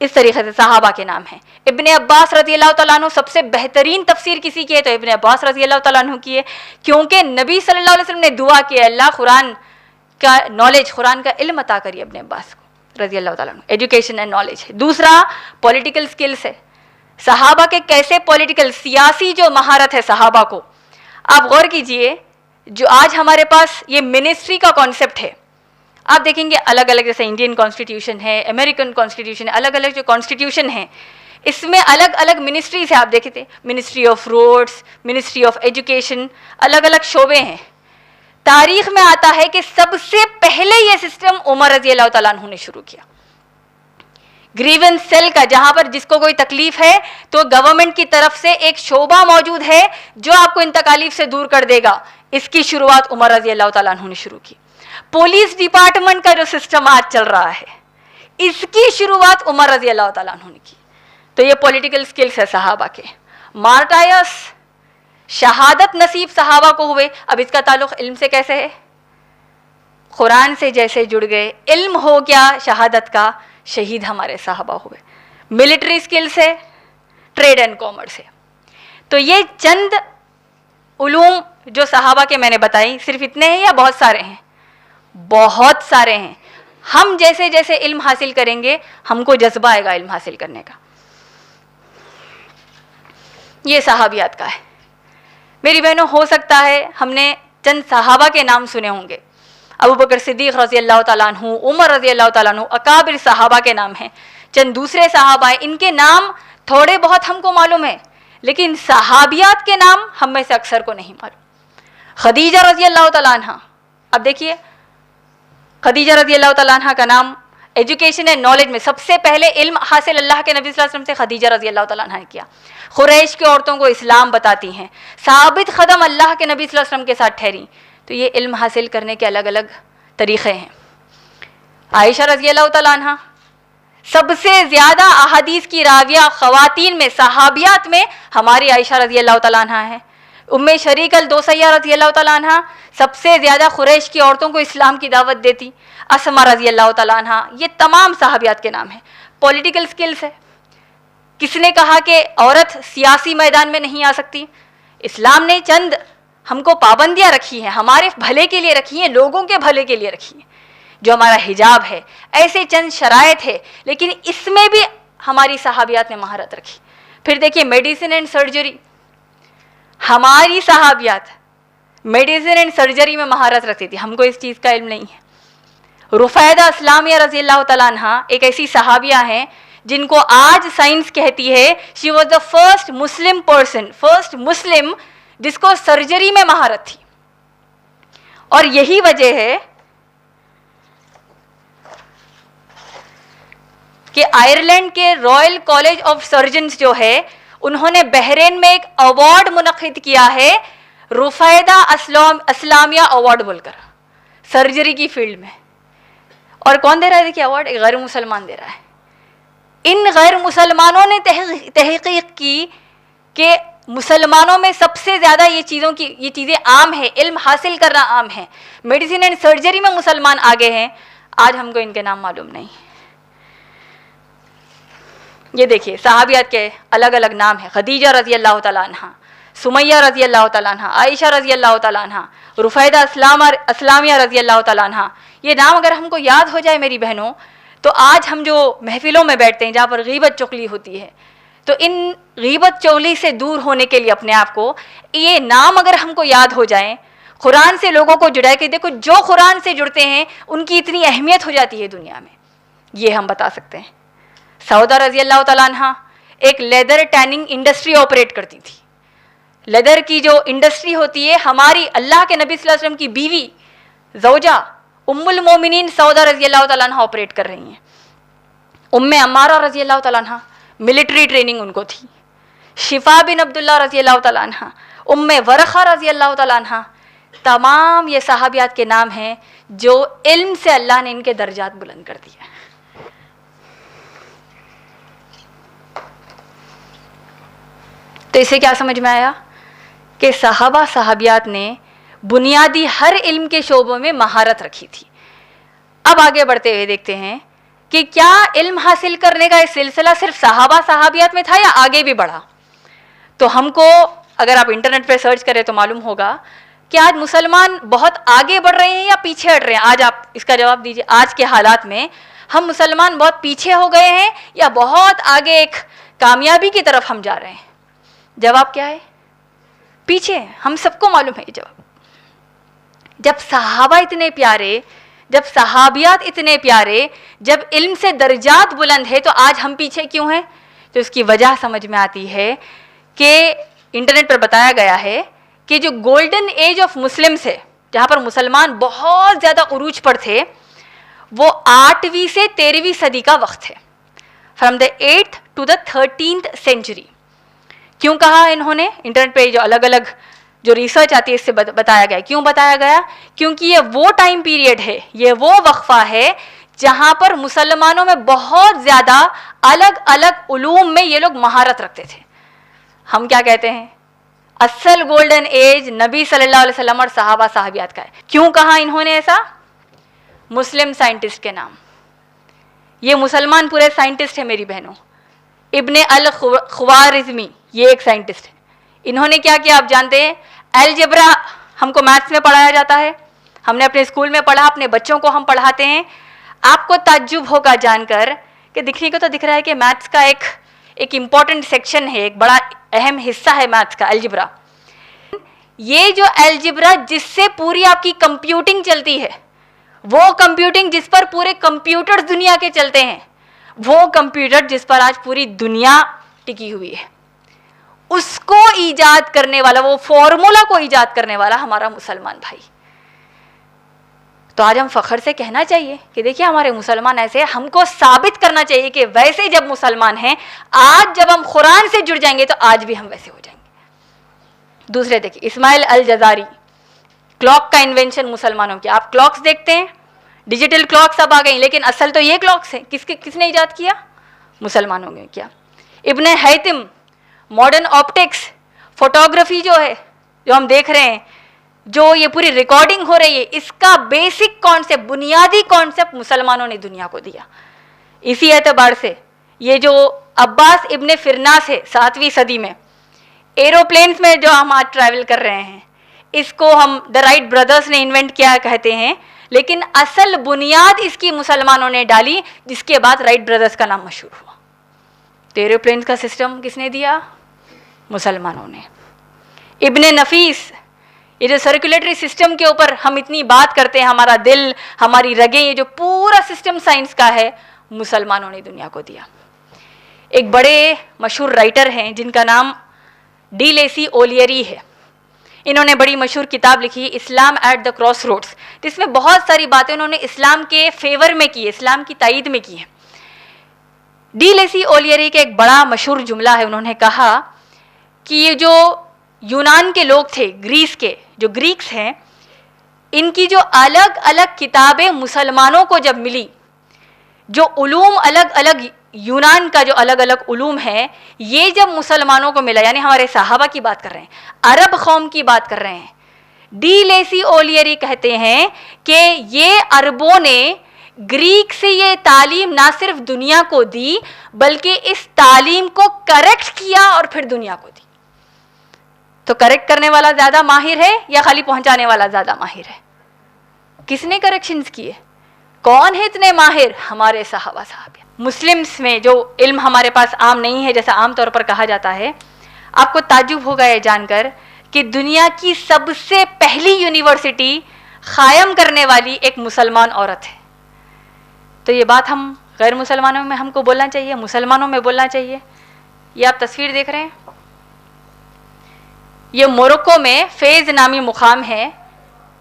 اس طریقے سے صحابہ کے نام ہیں. ابن عباس رضی اللہ تعالیٰ عنہ، سب سے بہترین تفسیر کسی کی ہے تو ابن عباس رضی اللہ تعالیٰ عنہ کی ہے، کیونکہ نبی صلی اللہ علیہ وسلم نے دعا کی اللہ قرآن کا نالج، قرآن کا علم عطا کریے ابن عباس کو رضی اللہ تعالیٰ عنہ. Education and knowledge. دوسرا پولیٹیکل سکلز ہے. صحابہ کے کیسے پولیٹیکل سیاسی جو مہارت ہے صحابہ کو، آپ غور کیجئے. جو آج ہمارے پاس یہ منسٹری کا کانسیپٹ ہے، آپ دیکھیں گے الگ الگ، جیسے انڈین کانسٹیٹیوشن ہے، امریکن کانسٹیٹیوشن ہے، الگ الگ جو کانسٹیٹیوشن ہیں اس میں الگ الگ منسٹریز ہیں. آپ دیکھتے ہیں ministry of roads, ministry of education, الگ الگ شعبے ہیں. تاریخ میں آتا ہے کہ سب سے پہلے یہ سسٹم عمر رضی اللہ تعالیٰ عنہ نے شروع کیا. گریونس سیل کا، جہاں پر جس کو کوئی تکلیف ہے تو گورنمنٹ کی طرف سے ایک شعبہ موجود ہے جو آپ کو ان تکالیف سے دور کر دے گا، اس کی شروعات عمر رضی اللہ تعالیٰ عنہ نے شروع کی. پولیس ڈپارٹمنٹ کا جو سسٹم آج چل رہا ہے اس کی شروعات عمر رضی اللہ تعالیٰ عنہ نے کی. تو یہ پولیٹیکل سکلز ہے صحابہ کے. مارٹائرس، شہادت نصیب صحابہ کو ہوئے. اب اس کا تعلق علم سے کیسے ہے؟ قرآن سے جیسے جڑ گئے، علم ہو گیا شہادت کا، شہید ہمارے صحابہ ہوئے. ملٹری سکلز ہے، ٹریڈ اینڈ کامرس ہے. تو یہ چند علوم جو صحابہ کے میں نے بتائی، صرف اتنے ہیں یا بہت سارے ہیں؟ بہت سارے ہیں. ہم جیسے جیسے علم حاصل کریں گے ہم کو جذبہ آئے گا علم حاصل کرنے کا. یہ صحابیات کا ہے. میری بہنوں، ہو سکتا ہے ہم نے چند صحابہ کے نام سنے ہوں گے، ابو بکر صدیق رضی اللہ تعالیٰ عنہ، عمر رضی اللہ تعالیٰ عنہ، اکابر صحابہ کے نام ہیں. چند دوسرے صحابہ ہیں، ان کے نام تھوڑے بہت ہم کو معلوم ہے، لیکن صحابیات کے نام ہم میں سے اکثر کو نہیں معلوم. خدیجہ رضی اللہ تعالیٰ عنہ، اب دیکھیے خدیجہ رضی اللہ تعالیٰ عنہ کا نام ایجوکیشن اینڈ نالج میں سب سے پہلے علم حاصل اللہ کے نبی صلی اللہ علیہ وسلم سے خدیجہ رضی اللہ تعالیٰ عنہ نے کیا. قریش کی عورتوں کو اسلام بتاتی ہیں، ثابت قدم اللہ کے نبی صلی اللہ علیہ وسلم کے ساتھ ٹھہری. تو یہ علم حاصل کرنے کے الگ الگ طریقے ہیں. عائشہ رضی اللہ تعالیٰ عنہ، سب سے زیادہ احادیث کی راویہ خواتین میں، صحابیات میں ہماری عائشہ رضی اللہ تعالیٰ عنہ ہیں. ام شریک الدوسیہ رضی اللہ تعالیٰ عنہ سب سے زیادہ قریش کی عورتوں کو اسلام کی دعوت دیتی. اسما رضی اللہ تعالیٰ عنہ. یہ تمام صحابیات کے نام ہیں. پولیٹیکل سکلز ہے. کس نے کہا کہ عورت سیاسی میدان میں نہیں آ سکتی؟ اسلام نے چند ہم کو پابندیاں رکھی ہیں، ہمارے بھلے کے لیے رکھی ہیں، لوگوں کے بھلے کے لیے رکھی ہیں. جو ہمارا حجاب ہے، ایسے چند شرائط ہے، لیکن اس میں بھی ہماری صحابیات نے مہارت رکھی. پھر دیکھیے میڈیسن اینڈ سرجری، ہماری صحابیات میڈیسن اینڈ سرجری میں مہارت رکھتی تھی، ہم کو اس چیز کا علم نہیں ہے. رفیدہ اسلامیہ رضی اللہ تعالیٰ عنہ ایک ایسی صحابیہ ہیں جن کو آج سائنس کہتی ہے she was the first Muslim person, first Muslim جس کو سرجری میں مہارت تھی. اور یہی وجہ ہے کہ آئرلینڈ کے رائل کالج آف سرجنز جو ہے انہوں نے بحرین میں ایک ایوارڈ منعقد کیا ہے، رفیدہ اسلامیہ ایوارڈ بول کر، سرجری کی فیلڈ میں. اور کون دے رہا ہے دیکھیے ایوارڈ؟ ایک غیر مسلمان دے رہا ہے. ان غیر مسلمانوں نے تحقیق کی کہ مسلمانوں میں سب سے زیادہ یہ چیزیں عام ہیں، علم حاصل کرنا عام ہے. میڈیسن اینڈ سرجری میں مسلمان آگے ہیں. آج ہم کو ان کے نام معلوم نہیں. یہ دیکھیے صحابیات کے الگ الگ نام ہیں. خدیجہ رضی اللہ تعالیٰ عنہ، سمیہ رضی اللہ تعالیٰ عنہ، عائشہ رضی اللہ تعالیٰ عنہ، رفیدہ اسلامیہ رضی اللہ تعالیٰ عنہ. یہ نام اگر ہم کو یاد ہو جائے میری بہنوں، تو آج ہم جو محفلوں میں بیٹھتے ہیں جہاں پر غیبت چغلی ہوتی ہے، تو ان غیبت چغلی سے دور ہونے کے لیے اپنے آپ کو یہ نام اگر ہم کو یاد ہو جائیں، قرآن سے لوگوں کو جڑائے کہ دیکھو جو قرآن سے جڑتے ہیں ان کی اتنی اہمیت ہو جاتی ہے دنیا میں، یہ ہم بتا سکتے ہیں. سعودہ رضی اللہ تعالیٰ عنہ ایک لیدر ٹیننگ انڈسٹری آپریٹ کرتی تھی. لیدر کی جو انڈسٹری ہوتی ہے، ہماری اللہ کے نبی صلی اللہ علیہ وسلم کی بیوی زوجہ ام المومنین سودا رضی اللہ تعالیٰ عنہ آپریٹ کر رہی ہیں. ام عمارہ رضی اللہ تعالیٰ عنہ ملٹری ٹریننگ ان کو تھی. شفا بن عبداللہ رضی اللہ تعالیٰ عنہ، ام ورقہ رضی اللہ تعالیٰ عنہ، تمام یہ صحابیات کے نام ہیں جو علم سے اللہ نے ان کے درجات بلند کر دیا. تو اسے کیا سمجھ میں آیا کہ صحابہ صحابیات نے بنیادی ہر علم کے شعبوں میں مہارت رکھی تھی. اب آگے بڑھتے ہوئے دیکھتے ہیں کہ کیا علم حاصل کرنے کا یہ سلسلہ صرف صحابہ صحابیات میں تھا یا آگے بھی بڑھا. تو ہم کو اگر آپ انٹرنیٹ پہ سرچ کریں تو معلوم ہوگا کہ آج مسلمان بہت آگے بڑھ رہے ہیں یا پیچھے ہٹ رہے ہیں. آج آپ اس کا جواب دیجیے. آج کے حالات میں ہم مسلمان بہت پیچھے ہو گئے ہیں یا بہت آگے ایک کامیابی کی طرف ہم جا رہے ہیں؟ جواب کیا ہے؟ پیچھے. ہم سب کو معلوم ہے یہ جواب. جب صحابہ اتنے پیارے، جب صحابیات اتنے پیارے، جب علم سے درجات بلند ہے، تو آج ہم پیچھے کیوں ہیں؟ تو اس کی وجہ سمجھ میں آتی ہے کہ انٹرنیٹ پر بتایا گیا ہے کہ جو گولڈن ایج آف مسلمس ہے، جہاں پر مسلمان بہت زیادہ عروج پر تھے، وہ 8ویں سے 13ویں صدی کا وقت ہے. From the 8th to the 13th century. کیوں کہا انہوں نے؟ انٹرنیٹ پہ جو الگ الگ جو ریسرچ آتی ہے اس سے بتایا گیا. کیوں بتایا گیا؟ کیونکہ یہ وہ ٹائم پیریڈ ہے، یہ وہ وقفہ ہے جہاں پر مسلمانوں میں بہت زیادہ الگ الگ علوم میں یہ لوگ مہارت رکھتے تھے. ہم کیا کہتے ہیں؟ اصل گولڈن ایج نبی صلی اللہ علیہ وسلم اور صحابہ صحابیات کا ہے. کیوں کہا انہوں نے ایسا؟ مسلم سائنٹسٹ کے نام. یہ مسلمان پورے سائنٹسٹ ہیں میری بہنوں. ابن الخوارزمی یہ ایک سائنٹسٹ ہے. انہوں نے کیا کیا آپ جانتے ہیں؟ الجبرا ہم کو میتھس میں پڑھایا جاتا ہے، ہم نے اپنے اسکول میں پڑھا، اپنے بچوں کو ہم پڑھاتے ہیں. آپ کو تعجب ہوگا جان کر کہ دکھنے کو تو دکھ رہا ہے کہ میتھس کا ایک امپورٹنٹ سیکشن ہے، ایک بڑا اہم حصہ ہے میتھس کا الجبرا. یہ جو الجبرا جس سے پوری آپ کی کمپیوٹنگ چلتی ہے، وہ کمپیوٹنگ جس پر پورے کمپیوٹر دنیا کے چلتے ہیں، وہ کمپیوٹر جس پر آج پوری دنیا ٹکی ہوئی ہے، اس کو ایجاد کرنے والا، وہ فارمولا کو ایجاد کرنے والا ہمارا مسلمان بھائی. تو آج ہم فخر سے کہنا چاہیے کہ دیکھیے ہمارے مسلمان ایسے، ہم کو ثابت کرنا چاہیے کہ ویسے جب مسلمان ہیں، آج جب ہم قرآن سے جڑ جائیں گے تو آج بھی ہم ویسے ہو جائیں گے. دوسرے دیکھیے اسماعیل الجزاری، کلاک کا انوینشن مسلمانوں کی. آپ کلاکس دیکھتے ہیں، ڈیجیٹل کلاکس اب آ گئی، لیکن اصل تو یہ کلاکس ہیں کس نے ایجاد کیا؟ مسلمانوں نے کیا. ابن حیتم، ماڈرن آپٹکس، فوٹوگرافی جو ہے، جو ہم دیکھ رہے ہیں، جو یہ پوری ریکارڈنگ ہو رہی ہے، اس کا بیسک کانسیپٹ، بنیادی کانسیپٹ مسلمانوں نے دنیا کو دیا. اسی اعتبار سے یہ جو عباس ابن فرناس ہے 7ویں صدی میں، ایروپلینس میں جو ہم آج ٹریول کر رہے ہیں، اس کو ہم دا رائٹ بردرز نے انوینٹ کیا کہتے ہیں، لیکن اصل بنیاد اس کی مسلمانوں نے ڈالی، جس کے بعد رائٹ بردرز کا نام مشہور ہوا. تو ایروپلینس کا سسٹم کس نے دیا؟ مسلمانوں نے. ابن نفیس، یہ جو سرکولیٹری سسٹم کے اوپر ہم اتنی بات کرتے ہیں، ہمارا دل، ہماری رگیں، یہ جو پورا سسٹم سائنس کا ہے، مسلمانوں نے دنیا کو دیا. ایک بڑے مشہور رائٹر ہیں جن کا نام ڈی لیسی اولیری ہے. انہوں نے بڑی مشہور کتاب لکھی اسلام ایٹ دا کراس روڈس، جس میں بہت ساری باتیں انہوں نے اسلام کے فیور میں کی ہے، اسلام کی تائید میں کی ہے. ڈی لیسی اولیری کا ایک بڑا مشہور جملہ ہے. انہوں نے کہا کہ یہ جو یونان کے لوگ تھے، گریس کے جو گریکس ہیں، ان کی جو الگ الگ کتابیں مسلمانوں کو جب ملی، جو علوم الگ الگ یونان کا جو الگ الگ علوم ہے، یہ جب مسلمانوں کو ملا، یعنی ہمارے صحابہ کی بات کر رہے ہیں، عرب قوم کی بات کر رہے ہیں. ڈی لیسی اولیری کہتے ہیں کہ یہ عربوں نے گریک سے یہ تعلیم نہ صرف دنیا کو دی، بلکہ اس تعلیم کو کریکٹ کیا اور پھر دنیا کو دی. تو کریکٹ کرنے والا زیادہ ماہر ہے یا خالی پہنچانے والا زیادہ ماہر ہے؟ کس نے کریکشنز کیے؟ کون ہے اتنے ماہر؟ ہمارے صحابہ صحابہ. مسلمس میں جو علم ہمارے پاس عام نہیں ہے، جیسا عام طور پر کہا جاتا ہے، آپ کو تعجب ہوگا یہ جان کر کہ دنیا کی سب سے پہلی یونیورسٹی قائم کرنے والی ایک مسلمان عورت ہے. تو یہ بات ہم غیر مسلمانوں میں ہم کو بولنا چاہیے، مسلمانوں میں بولنا چاہیے. یہ آپ تصویر دیکھ رہے ہیں، یہ موروکو میں فیض نامی مقام ہے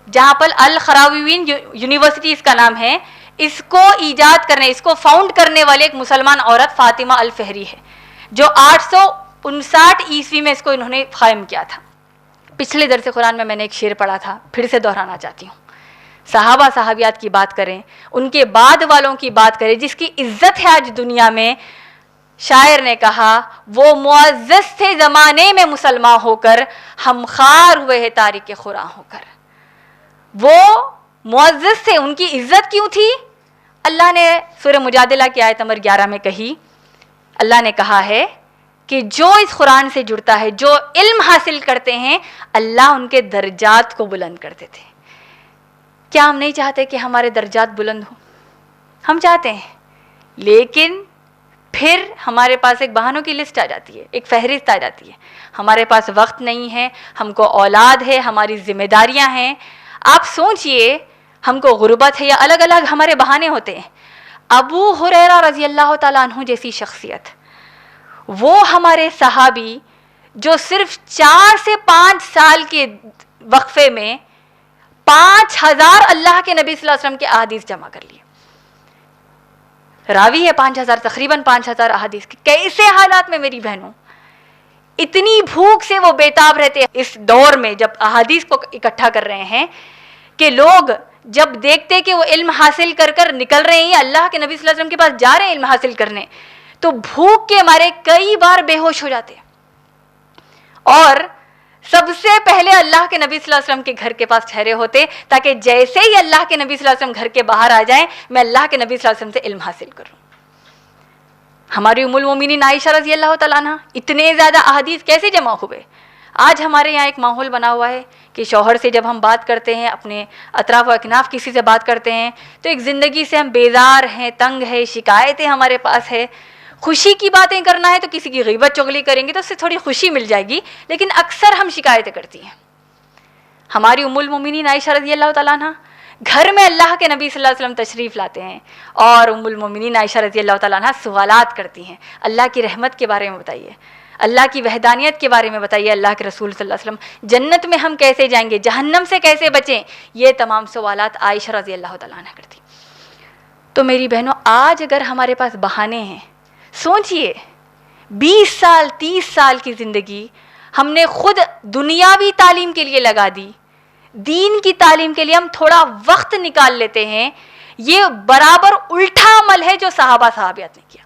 جہاں پر الخراویین یونیورسٹی اس کا نام ہے. اس کو ایجاد کرنے، اس کو فاؤنڈ کرنے والے ایک مسلمان عورت فاطمہ الفہری ہے جو 859 عیسوی میں اس کو انہوں نے قائم کیا تھا. پچھلے درس قرآن میں نے ایک شعر پڑھا تھا، پھر سے دہرانا چاہتی ہوں. صحابہ صحابیات کی بات کریں، ان کے بعد والوں کی بات کریں جس کی عزت ہے آج دنیا میں. شاعر نے کہا وہ معزز تھے زمانے میں مسلمان ہو کر، ہم خار ہوئے ہیں تاریک خراں ہو کر. وہ معزز تھے، ان کی عزت کیوں تھی؟ اللہ نے سورہ مجادلہ کی آیت نمبر 11 میں کہی، اللہ نے کہا ہے کہ جو اس قرآن سے جڑتا ہے، جو علم حاصل کرتے ہیں، اللہ ان کے درجات کو بلند کر دیتے ہیں. کیا ہم نہیں چاہتے کہ ہمارے درجات بلند ہوں؟ ہم چاہتے ہیں، لیکن پھر ہمارے پاس ایک بہانوں کی لسٹ آ جاتی ہے، ایک فہرست آ جاتی ہے. ہمارے پاس وقت نہیں ہے، ہم کو اولاد ہے، ہماری ذمہ داریاں ہیں. آپ سوچئے، ہم کو غربت ہے، یا الگ الگ ہمارے بہانے ہوتے ہیں. ابو ہریرہ رضی اللہ تعالیٰ عنہ جیسی شخصیت، وہ ہمارے صحابی جو صرف 4 سے 5 سال کے وقفے میں 5000 اللہ کے نبی صلی اللہ علیہ وسلم کے احادیث جمع کر لیے. راوی ہے 5000، تقریباً 5000 احادیث کی. کیسے حالات میں میری بہنوں، اتنی بھوک سے وہ بیتاب رہتے ہیں اس دور میں جب احادیث کو اکٹھا کر رہے ہیں کہ لوگ جب دیکھتے کہ وہ علم حاصل کر کر نکل رہے ہیں، اللہ کے نبی صلی اللہ علیہ وسلم کے پاس جا رہے ہیں علم حاصل کرنے، تو بھوک کے مارے کئی بار بے ہوش ہو جاتے ہیں. اور سب سے پہلے اللہ کے نبی صلی اللہ علیہ وسلم کے گھر کے پاس ٹھہرے ہوتے تاکہ جیسے ہی اللہ کے نبی صلی اللہ علیہ وسلم گھر کے باہر آ جائیں، میں اللہ کے نبی صلی اللہ علیہ وسلم سے علم حاصل کروں. ہماری ام المومنین عائشہ رضی اللہ تعالیٰ عنہ، اتنے زیادہ احادیث کیسے جمع ہوئے؟ آج ہمارے یہاں ایک ماحول بنا ہوا ہے کہ شوہر سے جب ہم بات کرتے ہیں، اپنے اطراف و اکناف کسی سے بات کرتے ہیں، تو ایک زندگی سے ہم بیزار ہیں، تنگ ہے، شکایتیں ہمارے پاس ہے. خوشی کی باتیں کرنا ہے تو کسی کی غیبت چغلی کریں گے تو اس سے تھوڑی خوشی مل جائے گی، لیکن اکثر ہم شکایتیں کرتی ہیں. ہماری ام المومنین عائشہ رضی اللہ تعالیٰ عنہ گھر میں اللہ کے نبی صلی اللہ علیہ وسلم تشریف لاتے ہیں اور ام المومنین عائشہ رضی اللہ تعالیٰ عنہ سوالات کرتی ہیں، اللہ کی رحمت کے بارے میں بتائیے، اللہ کی وحدانیت کے بارے میں بتائیے، اللہ کے رسول صلی اللہ علیہ وسلم جنت میں ہم کیسے جائیں گے، جہنم سے کیسے بچیں. یہ تمام سوالات عائشہ رضی اللہ تعالیٰ عنہ کرتی. تو میری بہنوں، آج اگر ہمارے پاس بہانے ہیں، سوچئے 20 سال 30 سال کی زندگی ہم نے خود دنیاوی تعلیم کے لیے لگا دی، دین کی تعلیم کے لیے ہم تھوڑا وقت نکال لیتے ہیں. یہ برابر الٹا عمل ہے جو صحابہ صحابیات نے کیا.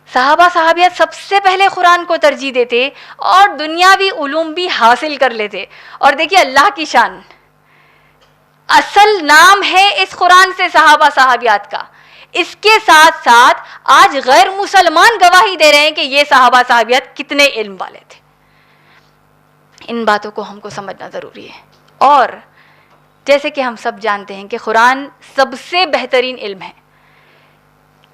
صحابہ صحابیات سب سے پہلے قرآن کو ترجیح دیتے اور دنیاوی علوم بھی حاصل کر لیتے. اور دیکھیے اللہ کی شان، اصل نام ہے اس قرآن سے صحابہ صحابیات کا. اس کے ساتھ ساتھ آج غیر مسلمان گواہی دے رہے ہیں کہ یہ صحابہ صحابیات کتنے علم والے تھے. ان باتوں کو ہم کو سمجھنا ضروری ہے. اور جیسے کہ ہم سب جانتے ہیں کہ قرآن سب سے بہترین علم ہے.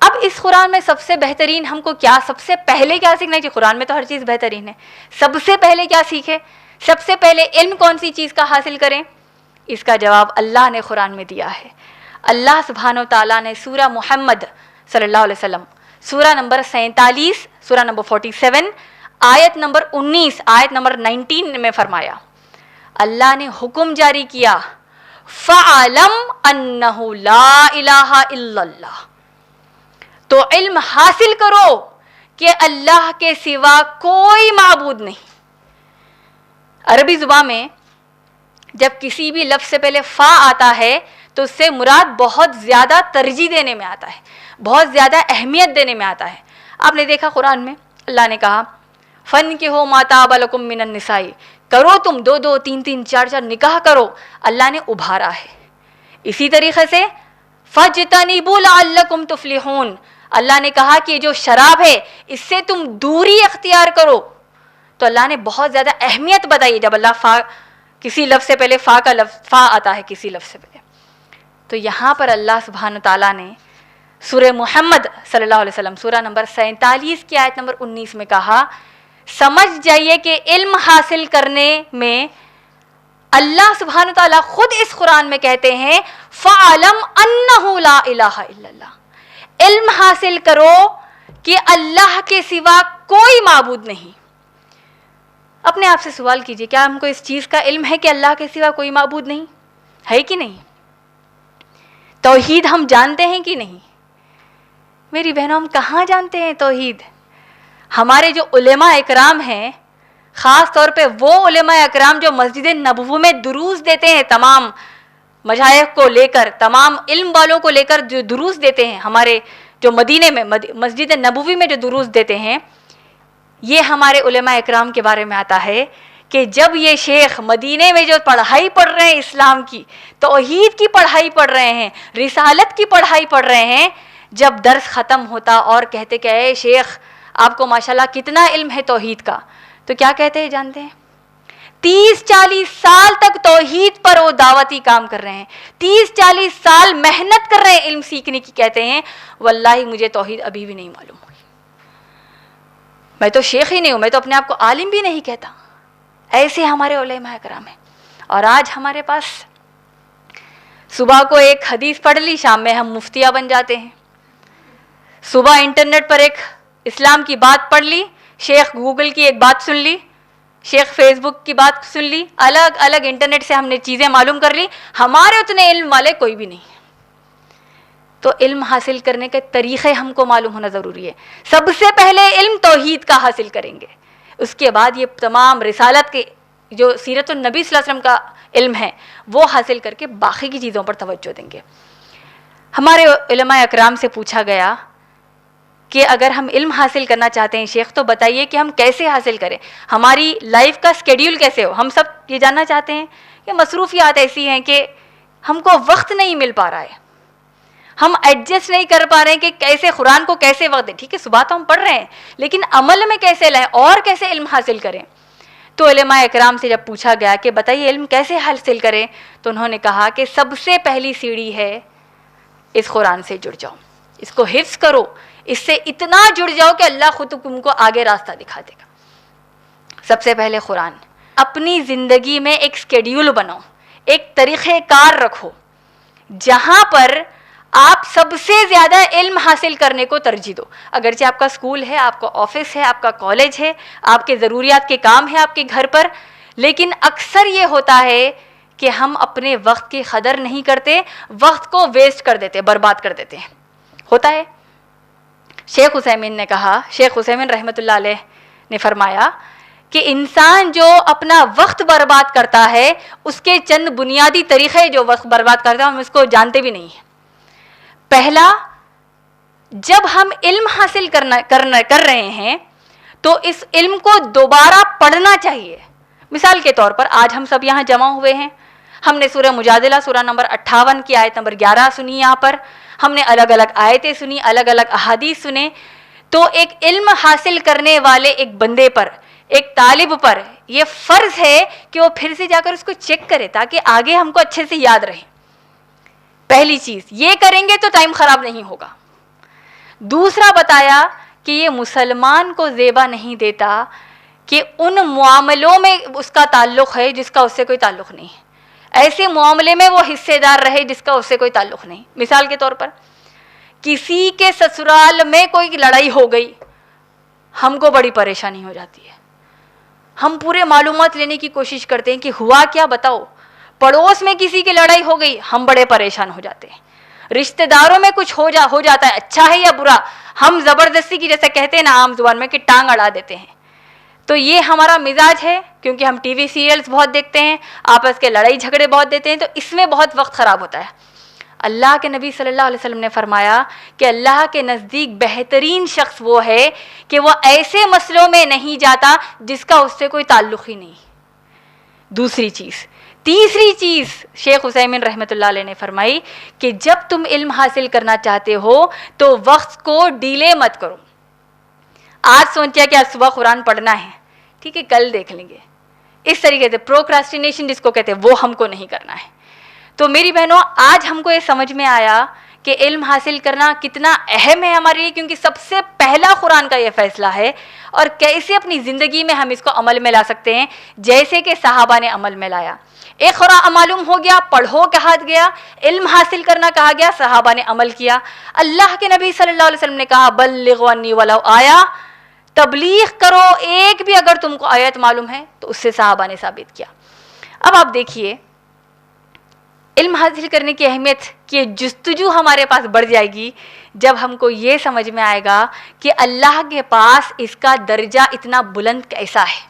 اب اس قرآن میں سب سے بہترین ہم کو کیا، سب سے پہلے کیا سیکھنا ہے؟ کہ قرآن میں تو ہر چیز بہترین ہے، سب سے پہلے کیا سیکھے؟ سب سے پہلے علم کون سی چیز کا حاصل کریں؟ اس کا جواب اللہ نے قرآن میں دیا ہے. اللہ سبحانہ و تعالیٰ نے سورہ محمد صلی اللہ علیہ وسلم، سورہ نمبر 47، سورہ نمبر 47، آیت نمبر 19، آیت نمبر 19 میں فرمایا، اللہ نے حکم جاری کیا، فَعَلَمْ أَنَّهُ لَا إِلَٰهَ إِلَّا اللَّهُ، تو علم حاصل کرو کہ اللہ کے سوا کوئی معبود نہیں. عربی زبان میں جب کسی بھی لفظ سے پہلے فا آتا ہے تو اس سے مراد بہت زیادہ ترجیح دینے میں آتا ہے، بہت زیادہ اہمیت دینے میں آتا ہے. آپ نے دیکھا قرآن میں اللہ نے کہا فَانْكِحُوا مَا طَابَ لَكُم مِّنَ النِّسَاءِ، کرو تم 2 3 3 4 4 نکاح کرو. اللہ نے ابھارا ہے. اسی طریقے سے فَاجْتَنِبُوا لَعَلَّكُمْ تُفْلِحُونَ، اللہ نے کہا کہ جو شراب ہے اس سے تم دوری اختیار کرو. تو اللہ نے بہت زیادہ اہمیت بتائی جب اللہ فا کسی لفظ سے پہلے فا کا لفظ فا آتا ہے کسی لفظ سے پہلے. تو یہاں پر اللہ سبحانہ تعالیٰ نے سورہ محمد صلی اللہ علیہ وسلم سورہ نمبر 47 کی آیت نمبر 19 میں کہا، سمجھ جائیے کہ علم حاصل کرنے میں اللہ سبحانہ تعالیٰ خود اس قرآن میں کہتے ہیں فَعَلَمْ أَنَّهُ لَا إِلَٰهَ إِلَّا اللَّهُ، علم حاصل کرو کہ اللہ کے سوا کوئی معبود نہیں. اپنے آپ سے سوال کیجئے, کیا ہم کو اس چیز کا علم ہے کہ اللہ کے سوا کوئی معبود نہیں ہے کہ نہیں؟ توحید ہم جانتے ہیں کہ نہیں؟ میری بہنوں, ہم کہاں جانتے ہیں توحید؟ ہمارے جو علماء اکرام ہیں, خاص طور پہ وہ علماء اکرام جو مسجد نبوی میں دروس دیتے ہیں, تمام مشائخ کو لے کر, تمام علم والوں کو لے کر جو دروس دیتے ہیں, ہمارے جو مدینے میں مسجد نبوی میں جو دروس دیتے ہیں, یہ ہمارے علماء اکرام کے بارے میں آتا ہے کہ جب یہ شیخ مدینے میں جو پڑھائی پڑھ رہے ہیں, اسلام کی توحید کی پڑھائی پڑھ رہے ہیں, رسالت کی پڑھائی پڑھ رہے ہیں, جب درس ختم ہوتا اور کہتے کہ اے شیخ آپ کو ماشاءاللہ کتنا علم ہے توحید کا, تو کیا کہتے ہیں جانتے ہیں؟ 30-40 سال تک توحید پر وہ دعوتی کام کر رہے ہیں, 30-40 سال محنت کر رہے ہیں علم سیکھنے کی, کہتے ہیں واللہ مجھے توحید ابھی بھی نہیں معلوم ہوئی, میں تو شیخ ہی نہیں ہوں, میں تو اپنے آپ کو عالم بھی نہیں کہتا. ایسے ہمارے علماء کرام ہیں. اور آج ہمارے پاس صبح کو ایک حدیث پڑھ لی, شام میں ہم مفتیہ بن جاتے ہیں. صبح انٹرنیٹ پر ایک اسلام کی بات پڑھ لی, شیخ گوگل کی ایک بات سن لی, شیخ فیس بک کی بات سن لی, الگ الگ انٹرنیٹ سے ہم نے چیزیں معلوم کر لی. ہمارے اتنے علم والے کوئی بھی نہیں. تو علم حاصل کرنے کے طریقے ہم کو معلوم ہونا ضروری ہے. سب سے پہلے علم توحید کا حاصل کریں گے, اس کے بعد یہ تمام رسالت کے جو سیرت النبی صلی اللہ علیہ وسلم کا علم ہے وہ حاصل کر کے باقی کی چیزوں پر توجہ دیں گے. ہمارے علماء اکرام سے پوچھا گیا کہ اگر ہم علم حاصل کرنا چاہتے ہیں شیخ تو بتائیے کہ ہم کیسے حاصل کریں, ہماری لائف کا اسکیڈیول کیسے ہو. ہم سب یہ جاننا چاہتے ہیں کہ مصروفیات ایسی ہیں کہ ہم کو وقت نہیں مل پا رہا ہے, ہم ایڈجسٹ نہیں کر پا رہے ہیں کہ کیسے قرآن کو کیسے وقت دیں. ٹھیک ہے صبح تو ہم پڑھ رہے ہیں, لیکن عمل میں کیسے لائیں اور کیسے علم حاصل کریں. تو علماء اکرام سے جب پوچھا گیا کہ بتائیے علم کیسے حاصل کریں, تو انہوں نے کہا کہ سب سے پہلی سیڑھی ہے اس قرآن سے جڑ جاؤ, اس کو حفظ کرو, اس سے اتنا جڑ جاؤ کہ اللہ خود تم کو آگے راستہ دکھا دے گا. سب سے پہلے قرآن. اپنی زندگی میں ایک اسکیڈیول بناؤ, ایک طریقہ کار رکھو جہاں پر آپ سب سے زیادہ علم حاصل کرنے کو ترجیح دو. اگرچہ آپ کا اسکول ہے, آپ کا آفس ہے, آپ کا کالج ہے, آپ کے ضروریات کے کام ہیں آپ کے گھر پر, لیکن اکثر یہ ہوتا ہے کہ ہم اپنے وقت کی قدر نہیں کرتے, وقت کو ویسٹ کر دیتے, برباد کر دیتے ہیں. ہوتا ہے. شیخ عثیمین نے کہا, شیخ عثیمین رحمۃ اللہ علیہ نے فرمایا کہ انسان جو اپنا وقت برباد کرتا ہے اس کے چند بنیادی طریقے جو وقت برباد کرتا ہے ہم اس کو جانتے بھی نہیں ہیں. پہلا, جب ہم علم حاصل کر رہے ہیں تو اس علم کو دوبارہ پڑھنا چاہیے. مثال کے طور پر آج ہم سب یہاں جمع ہوئے ہیں, ہم نے سورہ مجادلہ سورہ نمبر 58 کی آیت نمبر 11 سنی, یہاں پر ہم نے الگ الگ آیتیں سنی, الگ الگ احادیث سنے. تو ایک علم حاصل کرنے والے ایک بندے پر, ایک طالب پر یہ فرض ہے کہ وہ پھر سے جا کر اس کو چیک کرے تاکہ آگے ہم کو اچھے سے یاد رہے. پہلی چیز یہ کریں گے تو ٹائم خراب نہیں ہوگا. دوسرا بتایا کہ یہ مسلمان کو زیبا نہیں دیتا کہ ان معاملوں میں اس کا تعلق ہے جس کا اس سے کوئی تعلق نہیں ہے, ایسے معاملے میں وہ حصے دار رہے جس کا اس سے کوئی تعلق نہیں. مثال کے طور پر کسی کے سسرال میں کوئی لڑائی ہو گئی, ہم کو بڑی پریشانی ہو جاتی ہے, ہم پورے معلومات لینے کی کوشش کرتے ہیں کہ ہوا کیا بتاؤ. پڑوس میں کسی کی لڑائی ہو گئی, ہم بڑے پریشان ہو جاتے ہیں. رشتہ داروں میں کچھ ہو جاتا ہے, اچھا ہے یا برا, ہم زبردستی کی جیسے کہتے ہیں نا عام زبان میں کہ ٹانگ اڑا دیتے ہیں. تو یہ ہمارا مزاج ہے کیونکہ ہم ٹی وی سیریلز بہت دیکھتے ہیں, آپس کے لڑائی جھگڑے بہت دیتے ہیں, تو اس میں بہت وقت خراب ہوتا ہے. اللہ کے نبی صلی اللہ علیہ وسلم نے فرمایا کہ اللہ کے نزدیک بہترین شخص وہ ہے کہ وہ ایسے مسئلوں میں نہیں جاتا جس کا اس سے کوئی تعلق ہی نہیں. دوسری چیز. تیسری چیز شیخ عثیمین رحمۃ اللہ علیہ نے فرمائی کہ جب تم علم حاصل کرنا چاہتے ہو تو وقت کو ڈیلے مت کرو. آج سوچیا کہ آج صبح قرآن پڑھنا ہے, ٹھیک ہے کل دیکھ لیں گے, اس طریقے سے پروکراسٹینیشن جس کو کہتے ہیں وہ ہم کو نہیں کرنا ہے. تو میری بہنوں آج ہم کو یہ سمجھ میں آیا کہ علم حاصل کرنا کتنا اہم ہے ہمارے لیے, کیونکہ سب سے پہلا قرآن کا یہ فیصلہ ہے, اور کیسے اپنی زندگی میں ہم اس کو عمل میں لا سکتے ہیں جیسے کہ صحابہ نے عمل میں لایا. ایک قرآن معلوم ہو گیا, پڑھو کہا گیا, علم حاصل کرنا کہا گیا, صحابہ نے عمل کیا. اللہ کے نبی صلی اللہ علیہ وسلم نے کہا بلغوا انی ولو آیا, تبلیغ کرو. ایک بھی اگر تم کو آیت معلوم ہے تو اس سے صحابہ نے ثابت کیا. اب آپ دیکھیے علم حاصل کرنے کی اہمیت کی جستجو ہمارے پاس بڑھ جائے گی جب ہم کو یہ سمجھ میں آئے گا کہ اللہ کے پاس اس کا درجہ اتنا بلند کیسا ہے.